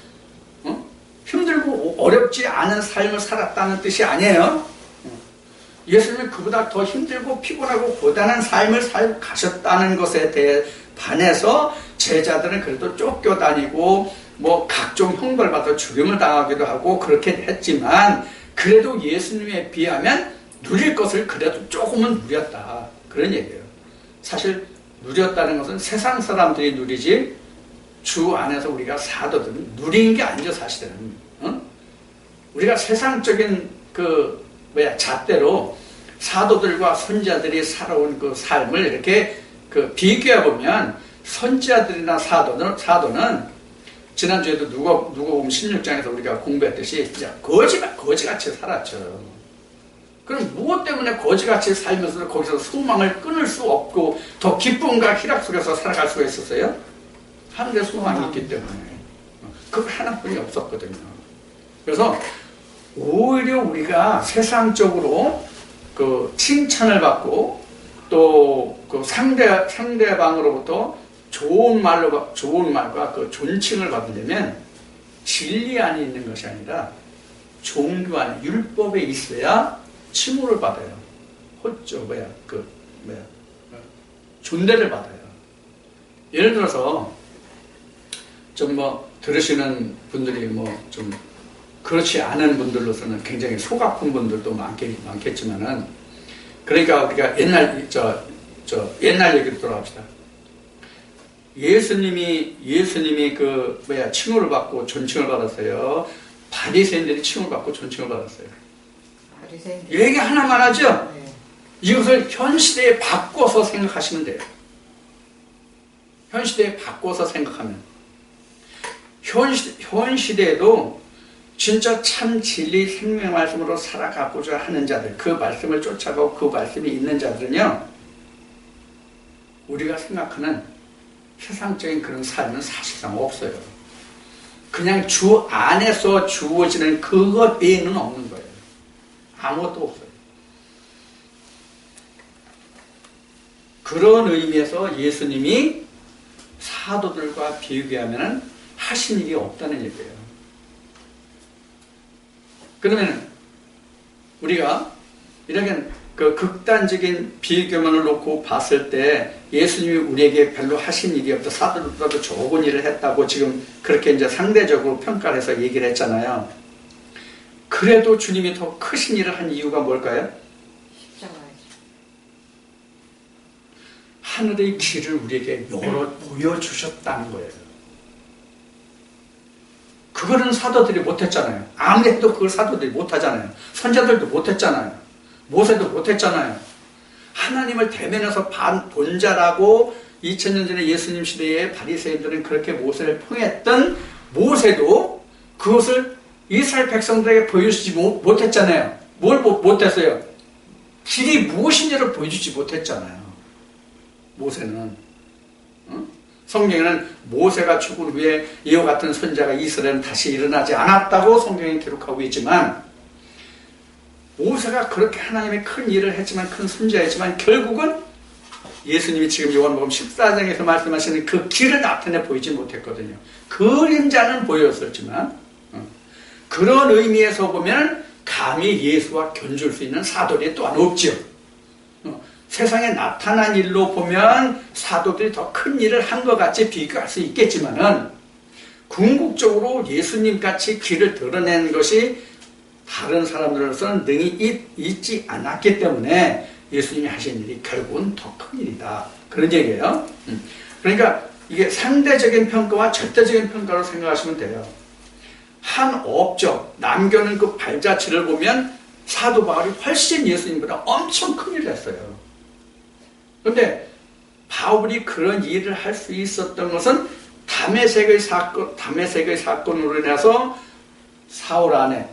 [SPEAKER 1] 힘들고 어렵지 않은 삶을 살았다는 뜻이 아니에요. 예수님이 그보다 더 힘들고 피곤하고 고단한 삶을 살고 가셨다는 것에 대해 반해서 제자들은 그래도 쫓겨다니고 뭐 각종 형벌 받아 죽임을 당하기도 하고 그렇게 했지만 그래도 예수님에 비하면 누릴 것을 그래도 조금은 누렸다. 그런 얘기예요. 사실 누렸다는 것은 세상 사람들이 누리지 주 안에서 우리가 사도들은 누린 게 아니죠. 사실은. 어? 우리가 세상적인 잣대로 사도들과 선지자들이 살아온 그 삶을 이렇게 비교해보면 선지자들이나 사도는 지난주에도 누가복음 16장에서 우리가 공부했듯이 진짜 거지같이 살았죠. 그럼 무엇 때문에 거지같이 살면서 거기서 소망을 끊을 수 없고 더 기쁨과 희락 속에서 살아갈 수가 있었어요? 하늘의 소망이 있기 때문에. 그 하나뿐이 없었거든요. 그래서 오히려 우리가 세상적으로 칭찬을 받고 또 상대방으로부터 좋은 말과 존칭을 받으려면 진리 안에 있는 것이 아니라 종교 안에 율법에 있어야 칭호를 받아요. 존대를 받아요. 예를 들어서 좀 들으시는 분들이 좀 그렇지 않은 분들로서는 굉장히 속 아픈 분들도 많겠지만은 그러니까 우리가 옛날 얘기로 돌아갑시다. 예수님이 칭호를 받고 존칭을 받았어요. 바리새인들이 칭호를 받고 존칭을 받았어요. 얘기 하나만 하죠? 네. 이것을 현 시대에 바꿔서 생각하시면 돼요. 현 시대에 바꿔서 생각하면 현 시대에도 진짜 참 진리 생명 말씀으로 살아가고자 하는 자들, 그 말씀을 쫓아가고 그 말씀이 있는 자들은요, 우리가 생각하는 세상적인 그런 삶은 사실상 없어요. 그냥 주 안에서 주어지는 그것 외에는 없는 거예요. 아무것도 없어요. 그런 의미에서 예수님이 사도들과 비교하면 하신 일이 없다는 얘기예요. 그러면 우리가 이렇게 극단적인 비교만을 놓고 봤을 때 예수님이 우리에게 별로 하신 일이 없다, 사도들보다도 적은 일을 했다고 지금 그렇게 이제 상대적으로 평가를 해서 얘기를 했잖아요. 그래도 주님이 더 크신 일을 한 이유가 뭘까요?
[SPEAKER 2] 십자가죠.
[SPEAKER 1] 하늘의 길을 우리에게 열어 보여주셨다는 거예요. 그거는 사도들이 못했잖아요. 아무리 해도 그걸 사도들이 못하잖아요. 선자들도 못했잖아요. 모세도 못했잖아요. 하나님을 대면해서 본 자라고 2000년 전에 예수님 시대에 바리새인들은 그렇게 모세를 평했던 모세도 그것을 이스라엘 백성들에게 보여주지 못했잖아요. 뭘 못했어요? 길이 무엇인지를 보여주지 못했잖아요. 모세는. 성경에는 모세가 죽은 후에 이와 같은 선자가 이스라엘은 다시 일어나지 않았다고 성경에 기록하고 있지만, 모세가 그렇게 하나님의 큰 일을 했지만, 큰 선자였지만, 결국은 예수님이 지금 요한복음 14장에서 말씀하시는 그 길을 나타내 보이지 못했거든요. 그림자는 보였었지만, 그런 의미에서 보면 감히 예수와 견줄 수 있는 사도들이 또한 없죠. 세상에 나타난 일로 보면 사도들이 더 큰 일을 한 것 같이 비교할 수 있겠지만은, 궁극적으로 예수님같이 길을 드러낸 것이 다른 사람들로서는 능히 있지 않았기 때문에 예수님이 하신 일이 결국은 더 큰 일이다. 그런 얘기예요. 그러니까 이게 상대적인 평가와 절대적인 평가로 생각하시면 돼요. 한 업적, 남겨놓은 그 발자취를 보면 사도 바울이 훨씬 예수님보다 엄청 큰 일을 했어요. 그런데 바울이 그런 일을 할 수 있었던 것은 다메섹의 사건으로 인해서 사울 안에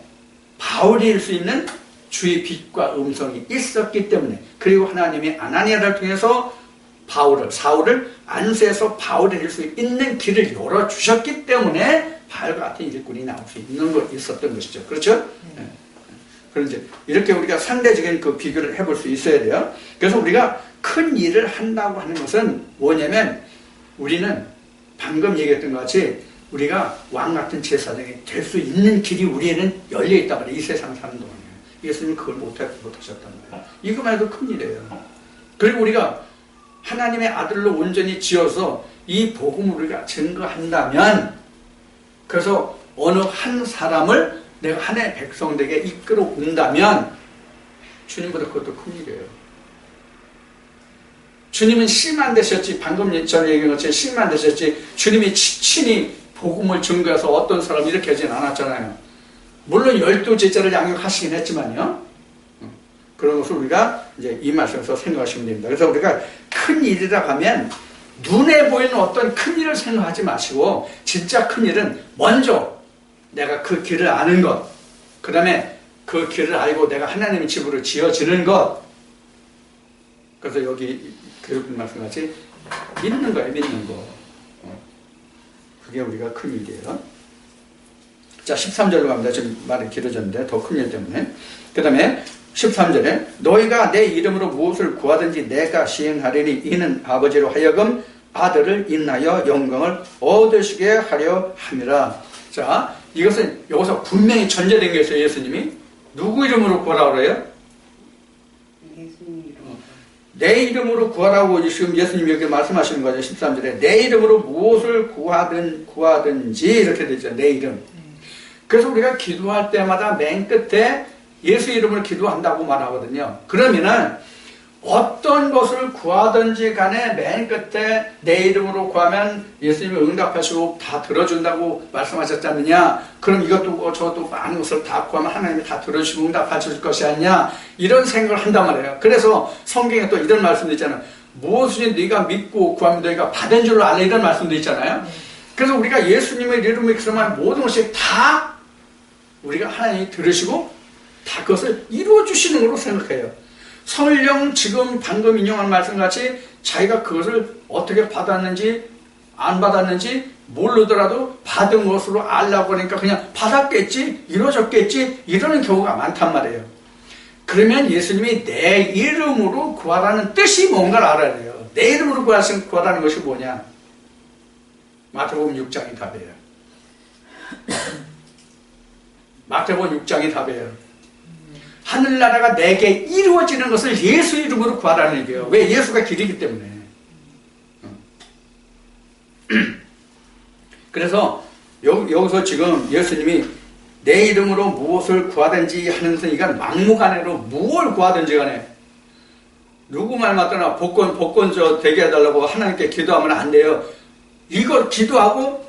[SPEAKER 1] 바울일 수 있는 주의 빛과 음성이 있었기 때문에, 그리고 하나님이 아나니아를 통해서 사울을 안수해서 바울이 될 수 있는 길을 열어주셨기 때문에 바울과 같은 일꾼이 나올 수 있었던 것이죠. 그렇죠? 네. 그런데 이렇게 우리가 상대적인 그 비교를 해볼 수 있어야 돼요. 그래서 우리가 큰 일을 한다고 하는 것은 뭐냐면, 우리는 방금 얘기했던 것 같이 우리가 왕 같은 제사장이 될 수 있는 길이 우리에는 열려있단 말이에요. 이 세상 사는 동안에. 예수님은 그걸 못하셨단 말이에요. 이거만 해도 큰 일이에요. 그리고 우리가 하나님의 아들로 온전히 지어서 이 복음을 우리가 증거한다면, 그래서 어느 한 사람을 내가 하나님의 백성들에게 이끌어 온다면 주님보다 그것도 큰 일이에요. 주님은 씨만 되셨지, 방금 전에 얘기한 것처럼 씨만 되셨지, 주님이 친히 복음을 증거해서 어떤 사람 이렇게 하진 않았잖아요. 물론 12제자를 양육하시긴 했지만요. 그런 것을 우리가 이제 이 말씀에서 생각하시면 됩니다. 그래서 우리가 큰 일이라 하면 눈에 보이는 어떤 큰 일을 생각하지 마시고, 진짜 큰 일은 먼저 내가 그 길을 아는 것, 그 다음에 그 길을 알고 내가 하나님의 집으로 지어지는 것. 그래서 여기 교육분 말씀같이 믿는 거예요. 믿는 거. 그게 우리가 큰 일이에요. 자, 13절로 갑니다. 지금 말이 길어졌는데 더 큰 일 때문에. 그 다음에 13절에 너희가 내 이름으로 무엇을 구하든지 내가 시행하리니 이는 아버지로 하여금 아들을 인하여 영광을 얻으시게 하려 함이라. 자, 이것은 여기서 분명히 전제된 게 있어요. 예수님이 누구 이름으로 구하라고 그래요?
[SPEAKER 2] 예수님 이름.
[SPEAKER 1] 내 이름으로 구하라고 지금 예수님이 여기 말씀하시는 거죠. 13절에 내 이름으로 무엇을 구하든지 이렇게 되죠. 내 이름. 그래서 우리가 기도할 때마다 맨 끝에 예수 이름을 기도한다고 말하거든요. 그러면은 어떤 것을 구하든지 간에 맨 끝에 내 이름으로 구하면 예수님이 응답하시고 다 들어준다고 말씀하셨지 않느냐. 그럼 이것도 저것도 많은 것을 다 구하면 하나님이 다 들어주시고 응답하실 것이 아니냐. 이런 생각을 한단 말이에요. 그래서 성경에 또 이런 말씀도 있잖아요. 무엇이든 네가 믿고 구하면 너희가 받은 줄로 알라, 이런 말씀도 있잖아요. 그래서 우리가 예수님의 이름을 기도하면 모든 것이 다 우리가 하나님이 들으시고 다 그것을 이루어주시는 걸로 생각해요. 성령 지금 방금 인용한 말씀같이 자기가 그것을 어떻게 받았는지 안 받았는지 모르더라도 받은 것으로 알라고 하니까 그냥 받았겠지, 이루어졌겠지, 이러는 경우가 많단 말이에요. 그러면 예수님이 내 이름으로 구하라는 뜻이 뭔가를 알아야 돼요. 내 이름으로 구하라는 것이 뭐냐? 마태복음 6장이 답이에요. 마태복음 6장이 답이에요. 하늘나라가 내게 이루어지는 것을 예수 이름으로 구하라는 얘기예요. 왜? 예수가 길이기 때문에. 그래서 여기서 지금 예수님이 내 이름으로 무엇을 구하든지 하는 것은 이건 막무가내로 무엇을 구하든지 간에 누구 말 맞거나 복권 되게 해달라고 하나님께 기도하면 안 돼요. 이걸 기도하고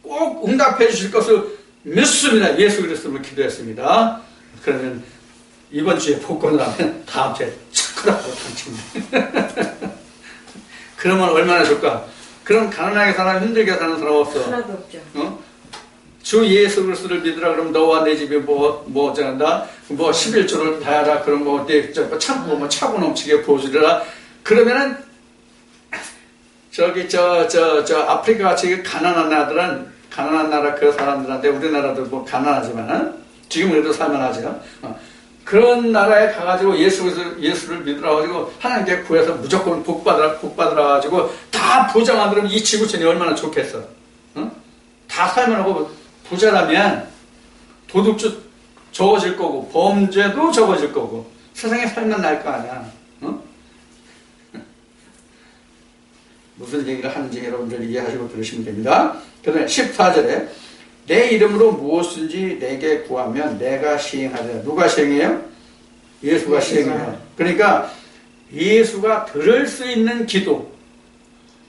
[SPEAKER 1] 꼭 응답해 주실 것을 믿습니다. 예수 그리스도로 기도했습니다. 그러면 이번 주에 복권을 하면 다음 주에 착하다고 당첨돼. 그러면 얼마나 좋을까? 그럼 가난하게 사람, 힘들게 사는 사람 없어.
[SPEAKER 2] 하나도 없죠.
[SPEAKER 1] 주 예수 그리스도를 믿으라 그러면 너와 내 집이 뭐 저런다 뭐 11조를 다하라 그런 거 어때 참고 뭐 차고 넘치게 부어주리라 그러면은 저기 저 아프리카 같이 가난한 나라들은 가난한 나라 그 사람들한테 우리나라도 뭐 가난하지만은 지금 그래도 살만하죠. 그런 나라에 가가지고 예수를 믿으라 가지고 하나님께 구해서 무조건 복 받으라 가지고 다 부자 만들면 이 지구촌이 얼마나 좋겠어. 다 살만하고 부자라면 도둑도 적어질 거고 범죄도 적어질 거고 세상에 살만 날 거 아니야. 무슨 얘기를 하는지 여러분들 이해하시고 들으시면 됩니다. 그 다음에 14절에 내 이름으로 무엇인지 내게 구하면 내가 시행하리라. 누가 시행해요? 예수가 시행해요. 그러니까 예수가 들을 수 있는 기도,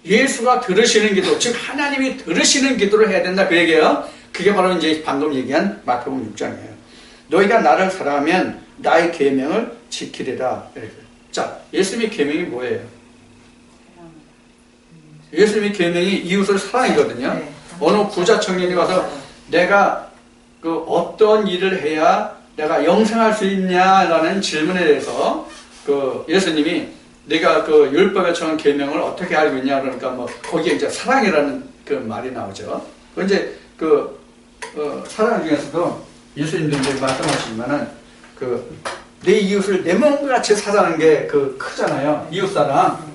[SPEAKER 1] 예수가 들으시는 기도, 즉 하나님이 들으시는 기도를 해야 된다 그 얘기예요. 그게 바로 이제 방금 얘기한 마태복음 6장이에요. 너희가 나를 사랑하면 나의 계명을 지키리라. 이렇게. 자, 예수님의 계명이 뭐예요? 예수님의 계명이 이웃을 사랑이거든요.
[SPEAKER 2] 네.
[SPEAKER 1] 어느 부자 청년이 와서 내가 그 어떤 일을 해야 내가 영생할 수 있냐라는 질문에 대해서 그 예수님이 내가 그 율법에 정한 계명을 어떻게 알고 있냐 그러니까 뭐 거기에 이제 사랑이라는 그 말이 나오죠. 그 이제 사랑 중에서도 예수님도 이제 말씀하시지만은 그 내 이웃을 내 몸과 같이 사랑하는 게 그 크잖아요. 이웃 사랑.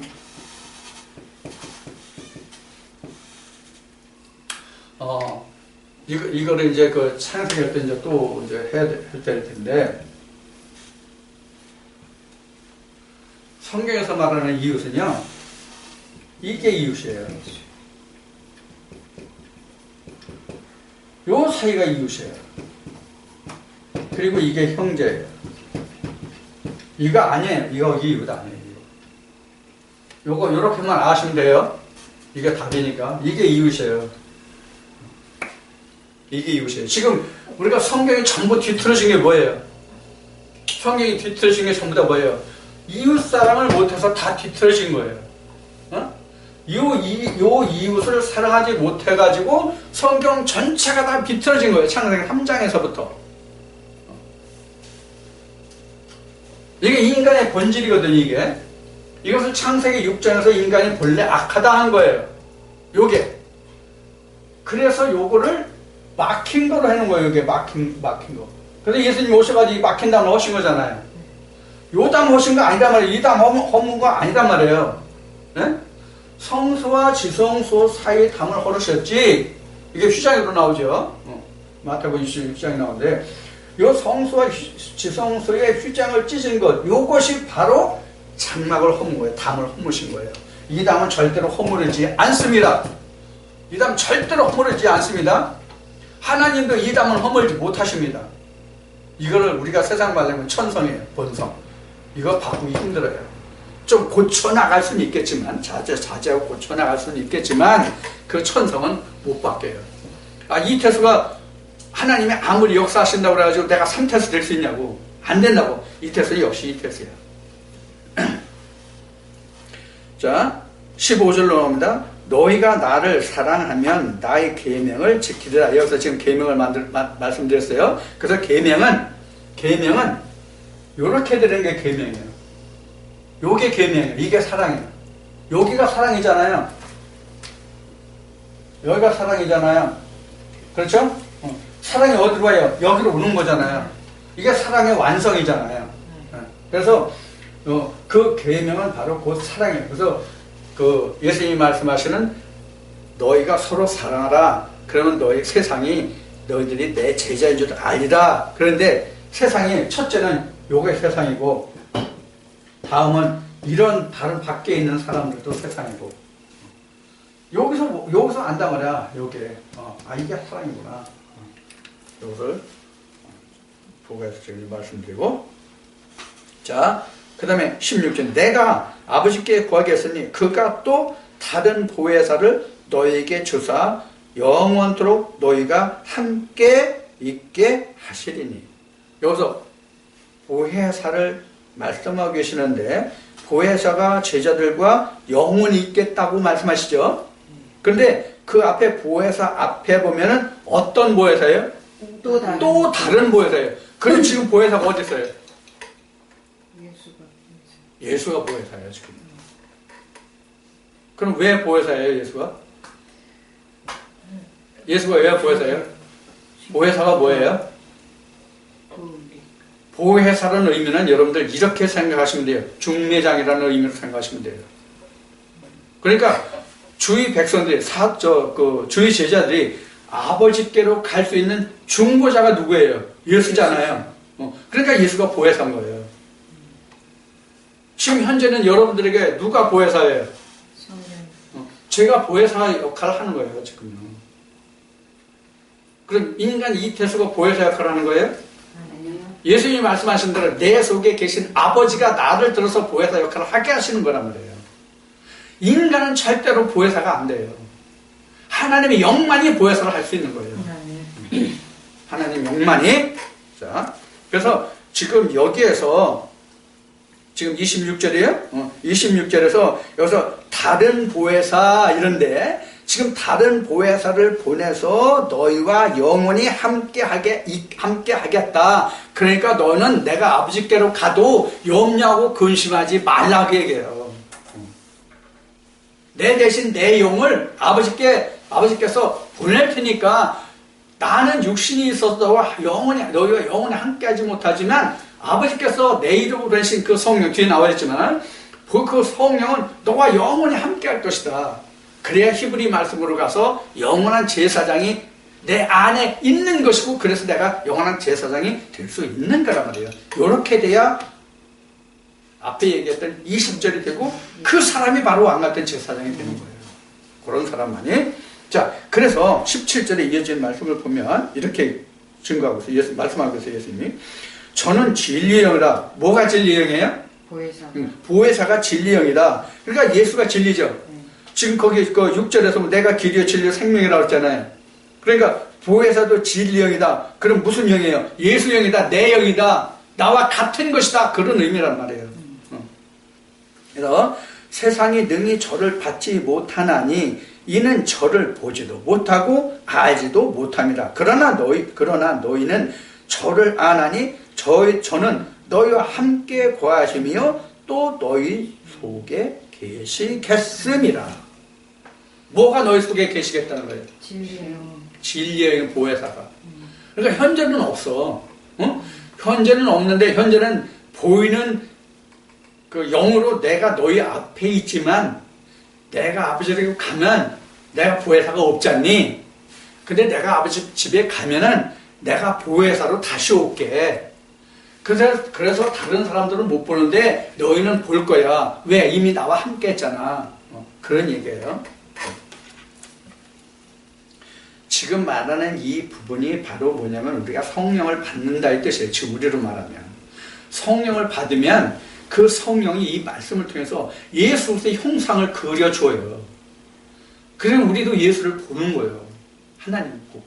[SPEAKER 1] 이거를 이제 그 창세기할 때 이제 또 이제 해야 될 텐데, 성경에서 말하는 이웃은요, 이게 이웃이에요. 요 사이가 이웃이에요. 그리고 이게 형제예요. 이거 아니에요. 이거 이웃 아니에요. 요거 요렇게만 아시면 돼요. 이게 답이니까. 이게 이웃이에요. 이게 이웃이에요. 지금 우리가 성경이 전부 뒤틀어진 게 뭐예요? 성경이 뒤틀어진 게 전부 다 뭐예요? 이웃 사랑을 못해서 다 뒤틀어진 거예요. 요 이웃을 사랑하지 못해가지고 성경 전체가 다 비틀어진 거예요. 창세기 3장에서부터. 이게 인간의 본질이거든요, 이게. 이것을 창세기 6장에서 인간이 본래 악하다 한 거예요. 요게. 그래서 요거를 막힌 거로 해놓은 거예요, 이게 막힌 거. 그래서 예수님이 오셔가지고 막힌 담을 하신 거잖아요. 요 담 하신 거 아니란 말이에요. 이 담 허문 거 아니란 말이에요. 네? 성소와 지성소 사이 담을 허르셨지. 이게 휘장으로 나오죠. 마태복음 26장에 나오는데, 요 성소와 지성소의 휘장을 찢은 것, 요것이 바로 장막을 허문 거예요. 담을 허무신 거예요. 이 담은 절대로 허무르지 않습니다. 이 담 절대로 허무르지 않습니다. 하나님도 이 담을 허물지 못하십니다. 이거를 우리가 세상 말로 하면 천성이에요. 본성. 이거 바꾸기 힘들어요. 좀 고쳐나갈 수는 있겠지만, 자제하고 고쳐나갈 수는 있겠지만, 그 천성은 못 바뀌어요. 이태수가 하나님이 아무리 역사하신다고 그래가지고 내가 3태수 될 수 있냐고. 안 된다고. 이태수 역시 이태수야. 자, 15절로 나옵니다. 너희가 나를 사랑하면 나의 계명을 지키리라. 여기서 지금 계명을 말씀드렸어요. 그래서 계명은 요렇게 되는 게 계명이에요. 요게 계명이에요. 이게 사랑이에요. 여기가 사랑이잖아요. 여기가 사랑이잖아요. 그렇죠? 사랑이 어디로 와요? 여기로 오는 거잖아요. 이게 사랑의 완성이잖아요. 그래서 그 계명은 바로 곧 사랑이에요. 그래서 그 예수님이 말씀하시는 너희가 서로 사랑하라. 그러면 세상이 너희들이 내 제자인 줄 알리라. 그런데 세상이 첫째는 요게 세상이고, 다음은 이런 다른 밖에 있는 사람들도 세상이고, 여기서 안단 말이야. 요게 이게 사랑이구나. 요것을 보고해서 지금 말씀드리고, 자, 그 다음에 16절 내가 아버지께 구하겠으니 그가 또 다른 보혜사를 너희에게 주사 영원토록 너희가 함께 있게 하시리니. 여기서 보혜사를 말씀하고 계시는데, 보혜사가 제자들과 영원히 있겠다고 말씀하시죠. 그런데 그 앞에 보혜사 앞에 보면은 어떤 보혜사예요?
[SPEAKER 2] 또
[SPEAKER 1] 다른 보혜사예요. 그럼 지금 보혜사가 어디 있어요? 예수가 보혜사예요, 지금. 그럼 왜 보혜사예요, 예수가? 예수가 왜 보혜사예요? 보혜사가 뭐예요? 보혜사라는 의미는 여러분들 이렇게 생각하시면 돼요. 중매장이라는 의미로 생각하시면 돼요. 그러니까 주의 백성들이 주의 제자들이 아버지께로 갈 수 있는 중보자가 누구예요? 예수잖아요. 그러니까 예수가 보혜사인 거예요. 지금 현재는 여러분들에게 누가 보혜사예요? 제가 보혜사 역할을 하는 거예요, 지금요. 그럼 인간 이태수가 보혜사 역할을 하는 거예요? 예수님이 말씀하신 대로 내 속에 계신 아버지가 나를 들어서 보혜사 역할을 하게 하시는 거란 말이에요. 인간은 절대로 보혜사가 안 돼요. 하나님의 영만이 보혜사를 할 수 있는 거예요. 하나님 영만이. 자, 그래서 지금 여기에서 지금 26절이에요. 26절에서 여기서 다른 보혜사 이런데 지금 다른 보혜사를 보내서 너희와 영원히 함께 하겠다. 그러니까 너는 내가 아버지께로 가도 염려하고 근심하지 말라고 얘기해요. 내 대신 내 영을 아버지께서 보낼 테니까 나는 육신이 있어서 너희와 영원히 함께하지 못하지만 아버지께서 내 이름으로 보내신 그 성령, 뒤에 나와 있지만 그 성령은 너와 영원히 함께할 것이다. 그래야 히브리 말씀으로 가서 영원한 제사장이 내 안에 있는 것이고 그래서 내가 영원한 제사장이 될 수 있는 거란 말이에요. 이렇게 돼야 앞에 얘기했던 20절이 되고 그 사람이 바로 왕 같은 제사장이 되는 거예요. 그런 사람만이. 자, 그래서 17절에 이어진 말씀을 보면 이렇게 증거하고 있어요. 말씀하고 있어요, 예수님이. 저는 진리의 영이다. 뭐가 진리의 영이에요? 보혜사가 진리의 영이다. 그러니까 예수가 진리죠. 지금 거기 그 6절에서 내가 길이요 진리요 생명이라고 했잖아요. 그러니까 보혜사도 진리의 영이다. 그럼 무슨 영이에요? 예수 영이다. 내 영이다. 나와 같은 것이다. 그런 의미란 말이에요. 그래서 세상이 능히 저를 받지 못하나니 이는 저를 보지도 못하고 알지도 못함이라. 그러나 너희는 저를 아나니 저는 너희와 함께 거하시며 또 너희 속에 계시겠음이라. 뭐가 너희 속에 계시겠다는 거예요? 진리의 보혜사가. 그러니까 현재는 없어. 현재는 없는데 현재는 보이는 그 영으로 내가 너희 앞에 있지만 내가 아버지에게 가면 내가 보혜사가 없잖니. 근데 내가 아버지 집에 가면은 내가 보혜사로 다시 올게. 그래서 다른 사람들은 못 보는데 너희는 볼 거야. 왜? 이미 나와 함께 했잖아. 그런 얘기예요. 지금 말하는 이 부분이 바로 뭐냐면 우리가 성령을 받는다 이 뜻이에요. 지금 우리로 말하면. 성령을 받으면 그 성령이 이 말씀을 통해서 예수 그리스도의 형상을 그려줘요. 그래서 우리도 예수를 보는 거예요. 하나님을 보고.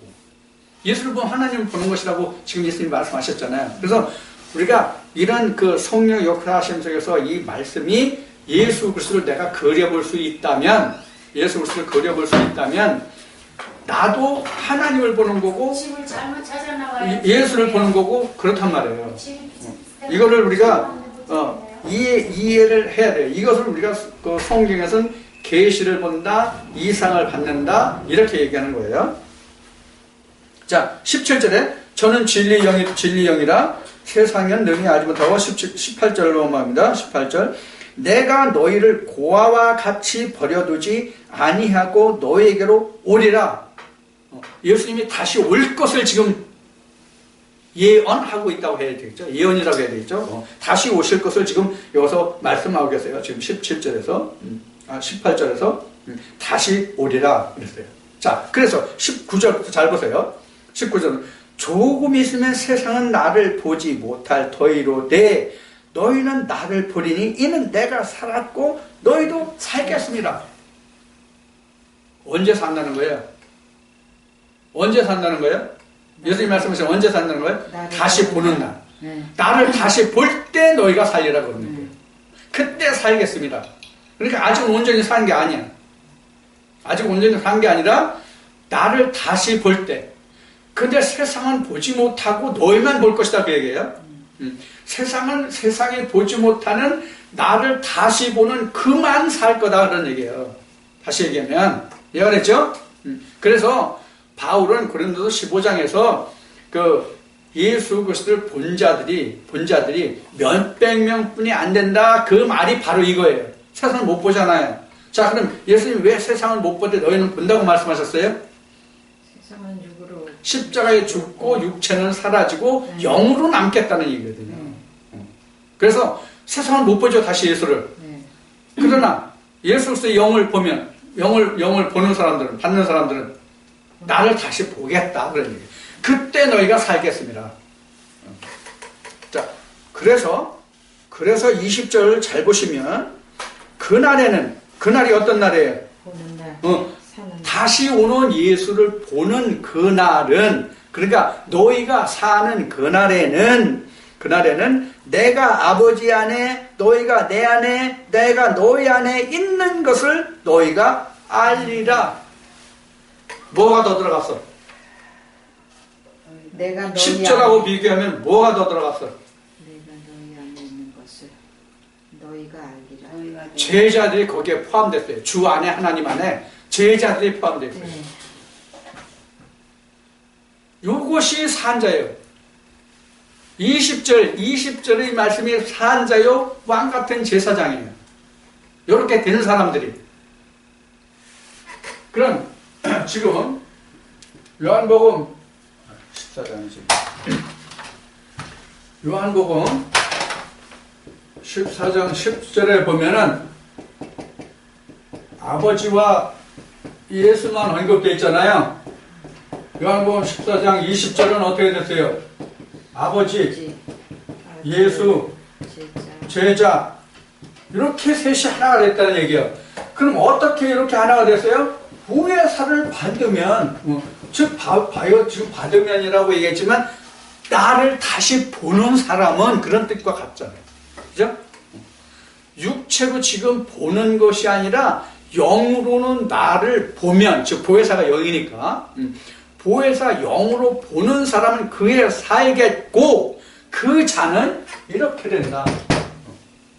[SPEAKER 1] 예수를 보면 하나님을 보는 것이라고 지금 예수님이 말씀하셨잖아요. 그래서 우리가 이런 그 성령 역사하심 속에서 이 말씀이 예수 그리스도를 내가 그려볼 수 있다면, 예수 그리스도를 그려볼 수 있다면 나도 하나님을 보는 거고 예수를 보는 거고 그렇단 말이에요. 이거를 우리가 이해를 해야 돼요. 이것을 우리가 그 성경에서는 계시를 본다, 이상을 받는다 이렇게 얘기하는 거예요. 자, 17절에 저는 진리영이라 세상은 능히 알지 못하고 18절로 말합니다. 18절 내가 너희를 고아와 같이 버려두지 아니하고 너희에게로 오리라. 예수님이 다시 올 것을 지금 예언하고 있다고 해야 되겠죠. 예언이라고 해야 되겠죠. 다시 오실 것을 지금 여기서 말씀하고 계세요. 지금 17절에서 18절에서 다시 오리라 그랬어요. 자, 그래서 19절부터 잘 보세요. 19절은 조금 있으면 세상은 나를 보지 못할 터이로되 너희는 나를 보리니 이는 내가 살았고 너희도 살겠습니다. 언제 산다는 거예요? 언제 산다는 거예요? 예수님 말씀하신 언제 산다는 거예요? 다시 보는 날. 나를 다시 볼 때 너희가 살리라 그러는 거예요. 그때 살겠습니다. 그러니까 아직 온전히 사는 게 아니야. 아직 온전히 산 게 아니라 나를 다시 볼 때. 근데 세상은 보지 못하고 너희만 볼 것이다 그 얘기예요. 세상은 세상이 보지 못하는 나를 다시 보는 그만 살 거다 그런 얘기예요. 다시 얘기하면 이해가 됐죠? 그래서 바울은 고린도서 15장에서 그 예수 그리스도를 본 자들이 몇백 명뿐이 안 된다 그 말이 바로 이거예요. 세상을 못 보잖아요. 자, 그럼 예수님 왜 세상을 못 보되 너희는 본다고 말씀하셨어요?
[SPEAKER 2] 세상은 육으로
[SPEAKER 1] 십자가에 죽고 육체는 사라지고 영으로 남겠다는 얘기거든요. 그래서 세상을 못 보죠, 다시 예수를. 그러나 예수 그리스도의 영을 보면 영을 보는 사람들은, 받는 사람들은 나를 다시 보겠다 그런 얘기예요. 그때 너희가 살겠습니다. 자, 그래서 20절을 잘 보시면 그날이 어떤 날이에요?
[SPEAKER 2] 보는 날, 사는 날.
[SPEAKER 1] 다시 오는 예수를 보는 그날은, 그러니까 너희가 사는 그날에는 내가 아버지 안에, 너희가 내 안에, 내가 너희 안에 있는 것을 너희가 알리라. 뭐가 더 들어갔어?
[SPEAKER 2] 내가 너희
[SPEAKER 1] 10절하고 비교하면 뭐가 더 들어갔어?
[SPEAKER 2] 내가 너희 안에 있는 것을 너희가 알리라.
[SPEAKER 1] 제자들이 거기에 포함됐어요. 주 안에, 하나님 안에 제자들이 포함됐어요. 요것이 산자예요. 20절의 말씀이 산자요 왕같은 제사장이에요. 이렇게 되는 사람들이. 그럼 지금 요한복음 14장이지. 요한복음 14장 10절에 보면은 아버지와 예수만 언급되어 있잖아요. 요한복음 14장 20절은 어떻게 됐어요? 아버지, 예수, 제자, 이렇게 셋이 하나가 됐다는 얘기예요. 그럼 어떻게 이렇게 하나가 됐어요? 보혜사를 받으면, 지금 받으면이라고 얘기했지만 나를 다시 보는 사람은 그런 뜻과 같잖아요. 그죠? 육체로 지금 보는 것이 아니라 영으로는 나를 보면, 즉 보혜사가 영이니까 보혜사 영으로 보는 사람은 그에 살겠고 그 자는 이렇게 된다.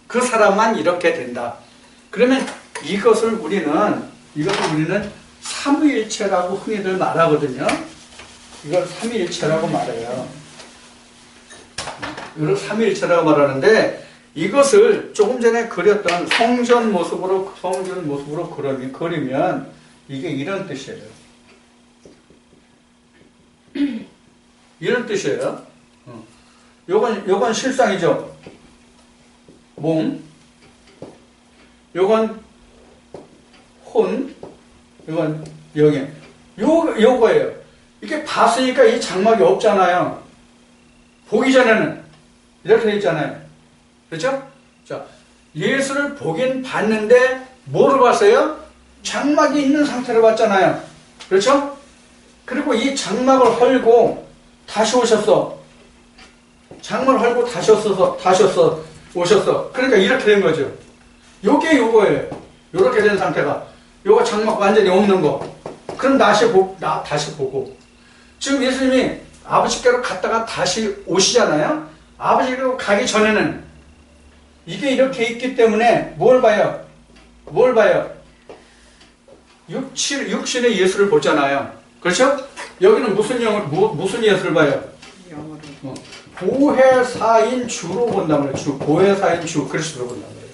[SPEAKER 1] 그 사람만 이렇게 된다. 그러면 이것을 우리는 삼위일체라고 흔히들 말하거든요. 이걸 삼위일체라고 말해요. 이걸 삼위일체라고 말하는데 이것을 조금 전에 그렸던 성전 모습으로 그리면 이게 이런 뜻이에요. 이런 뜻이에요. 요건 실상이죠. 몸. 요건 혼. 요건 영예. 요거예요. 이게 봤으니까 이 장막이 없잖아요. 보기 전에는 이렇게 돼 있잖아요. 그렇죠? 자, 예수를 보긴 봤는데 뭐를 봤어요? 장막이 있는 상태로 봤잖아요. 그렇죠? 그리고 이 장막을 헐고 다시 오셨어. 장막을 헐고 다시 오셨어. 그러니까 이렇게 된 거죠. 요게 요거예요. 요렇게 된 상태가. 요거 장막 완전히 없는 거. 그럼 다시 보고. 지금 예수님이 아버지께로 갔다가 다시 오시잖아요. 아버지께로 가기 전에는 이게 이렇게 있기 때문에 뭘 봐요? 육신의 예수를 보잖아요. 그렇죠? 여기는 무슨 예수를 봐요?
[SPEAKER 2] 영으로.
[SPEAKER 1] 보혜사인 주로 본단 말이에요. 보혜사인 주 그리스도로 본단 말이에요.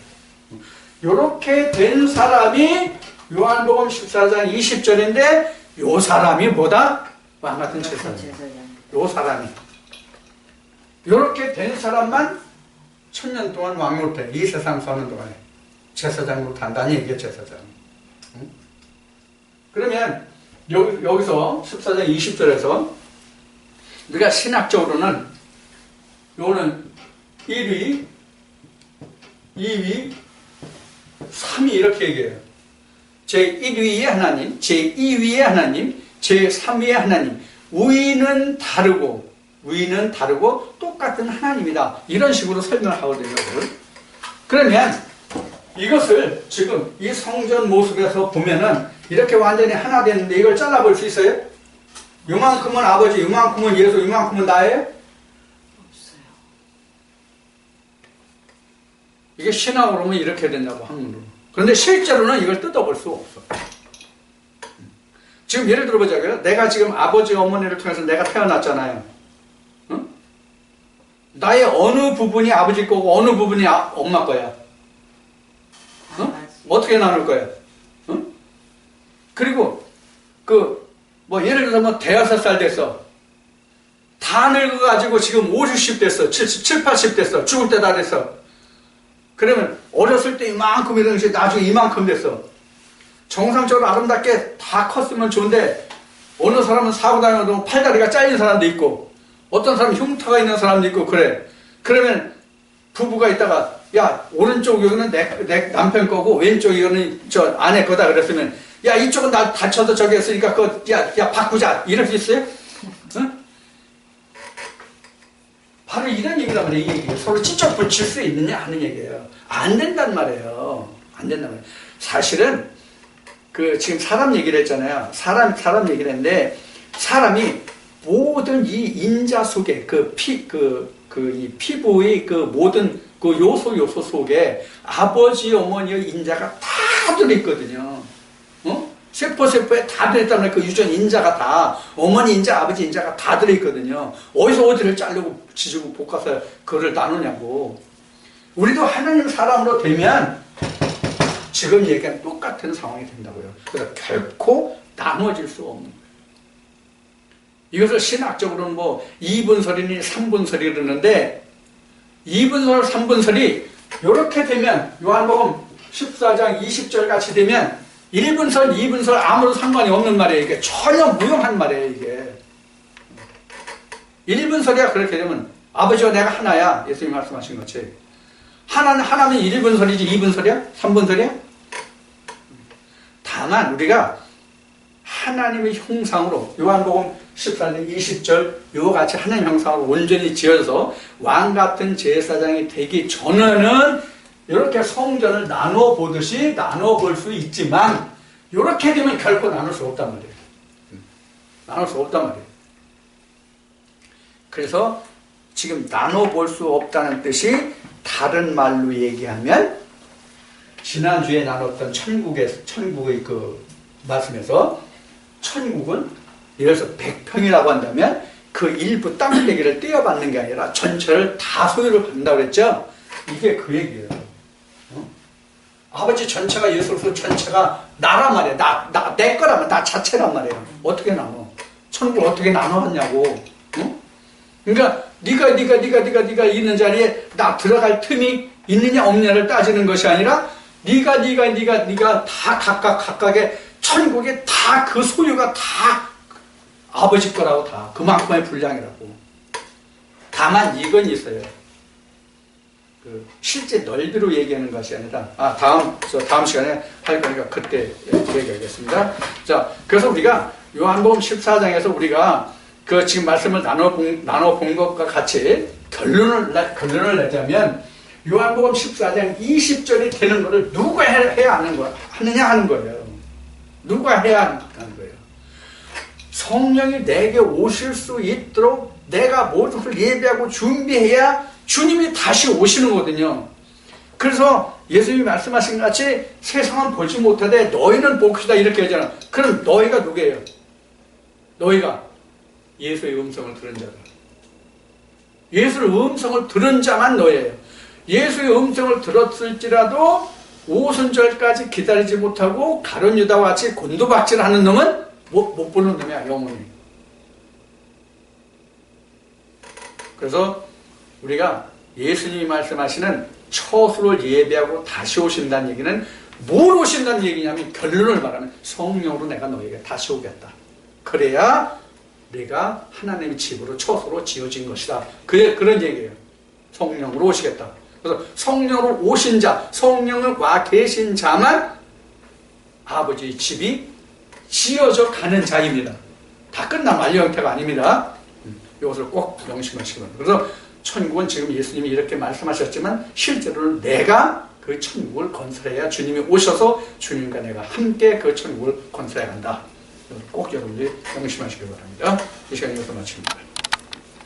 [SPEAKER 1] 이렇게 된 사람이 요한복음 14장 20절인데 요 사람이 뭐다? 왕같은 제사장. 요 사람이. 이렇게 된 사람만 1000년 동안 왕노릇해. 이 세상 사는 동안에 제사장으로 단단히 얘기해. 제사장. 그러면 여기서 14장 20절에서 우리가 신학적으로는 요거는 1위, 2위, 3위 이렇게 얘기해요. 제1위의 하나님, 제2위의 하나님, 제3위의 하나님. 우위는 다르고 똑같은 하나님이다. 이런 식으로 설명을 하거든요. 그러면 이것을 지금 이 성전 모습에서 보면은 이렇게 완전히 하나 됐는데 이걸 잘라볼 수 있어요? 요만큼은 아버지, 요만큼은 예수, 요만큼은 나예요?
[SPEAKER 2] 없어요.
[SPEAKER 1] 이게 신학으로 보면 이렇게 된다고 학문으로. 그런데 실제로는 이걸 뜯어볼 수 없어. 지금 예를 들어보자고요. 내가 지금 아버지, 어머니를 통해서 내가 태어났잖아요. 응? 나의 어느 부분이 아버지 거고 어느 부분이 엄마 거야? 응? 어떻게 나눌 거야? 응? 그리고 예를 들어서 뭐 대여섯 살 됐어. 다 늙어가지고 지금 50, 60 됐어. 70, 80 됐어. 죽을 때 다 됐어. 그러면 어렸을 때 이만큼 이런 것이 나중에 이만큼 됐어. 정상적으로 아름답게 다 컸으면 좋은데 어느 사람은 사고 다녀도 팔다리가 잘린 사람도 있고 어떤 사람은 흉터가 있는 사람도 있고 그래. 그러면 부부가 있다가 야 오른쪽 여기는 내 남편 거고 왼쪽 이거는 저 아내 거다 그랬으면 야 이쪽은 나 다쳐서 저기 했으니까 야 바꾸자 이럴 수 있어요? 응? 바로 이런 얘기란 말이에요. 이 얘기. 서로 직접 붙일 수 있느냐 하는 얘기예요. 안 된단 말이에요. 안 된단 말이에요. 사실은 지금 사람 얘기를 했잖아요. 사람 얘기를 했는데 사람이 모든 이 인자 속에 이 피부의 모든 요소 속에 아버지 어머니의 인자가 다 들어있거든요. 세포에 다 들어있다는 그 유전 인자가 다 어머니 인자 아버지 인자가 다 들어있거든요. 어디서 어디를 자르고 지지고 볶아서 그거를 나누냐고. 우리도 하나님 사람으로 되면 지금 얘기한 똑같은 상황이 된다고요. 그래서 결코 나눠질 수 없는 거예요. 이것을 신학적으로는 2분설이니 3분설이 그러는데 2분설, 3분설이 이렇게 되면 요한복음 14장 20절 같이 되면 1분설, 2분설 아무런 상관이 없는 말이에요. 이게 전혀 무용한 말이에요. 이게 1분설이야. 그렇게 되면 아버지와 내가 하나야. 예수님이 말씀하신 것이 하나면 1분설이지 2분설이야? 3분설이야? 다만 우리가 하나님의 형상으로 요한복음 14장 20절 이와 같이 하나님 형상으로 온전히 지어서 왕같은 제사장이 되기 전에는 이렇게 성전을 나눠보듯이 나눠볼 수 있지만 이렇게 되면 결코 나눌 수 없단 말이에요. 나눌 수 없단 말이에요. 그래서 지금 나눠볼 수 없다는 뜻이 다른 말로 얘기하면 지난주에 나눴던 천국의 말씀에서 천국은 예를 들어서 100평이라고 한다면 그 일부 땅대기를 떼어받는 게 아니라 전체를 다 소유를 받는다고 그랬죠? 이게 그 얘기예요. 아버지 전체가 예수로서 전체가 나란 말이에요. 내 거라면 나 자체란 말이에요. 어떻게 나눠? 천국 어떻게 나눠왔냐고. 그러니까 네가 있는 자리에 나 들어갈 틈이 있느냐 없느냐를 따지는 것이 아니라 네가 다 각각의 천국에 다 그 소유가 다 아버지 거라고 다 그만큼의 분량이라고. 다만 이건 있어요. 실제 넓이로 얘기하는 것이 아니라 다음 시간에 할 거니까 그때 얘기하겠습니다. 자, 그래서 우리가 요한복음 14장에서 우리가 지금 말씀을 나눠본 것과 같이 결론을 내자면 요한복음 14장 20절이 되는 것을 누가 해야 하느냐 하는 거예요. 누가 해야 하는 거예요. 성령이 내게 오실 수 있도록 내가 모든 것을 예배하고 준비해야 주님이 다시 오시는 거거든요. 그래서 예수님이 말씀하신 것 같이 세상은 보지 못하되 너희는 봅시다 이렇게 하잖아. 그럼 너희가 누구예요? 너희가 예수의 음성을 들은 자다. 예수의 음성을 들은 자만 너예요. 예수의 음성을 들었을지라도 오순절까지 기다리지 못하고 가룟 유다와 같이 곤두박질하는 놈은 못 보는 놈이야 영원히. 그래서 우리가 예수님이 말씀하시는 처수를 예배하고 다시 오신다는 얘기는 뭘 오신다는 얘기냐면 결론을 말하면 성령으로 내가 너에게 다시 오겠다. 그래야 내가 하나님의 집으로 처소로 지어진 것이다. 그런 얘기예요. 성령으로 오시겠다. 그래서 성령으로 오신 자, 성령을 와 계신 자만 아버지의 집이 지어져 가는 자입니다. 다 끝난 완료 형태가 아닙니다. 이것을 꼭 명심하시기 바랍니다. 그래서 천국은 지금 예수님이 이렇게 말씀하셨지만 실제로는 내가 그 천국을 건설해야 주님이 오셔서 주님과 내가 함께 그 천국을 건설해야 한다. 꼭 여러분들이 명심하시기 바랍니다. 이 시간 여기서 마칩니다.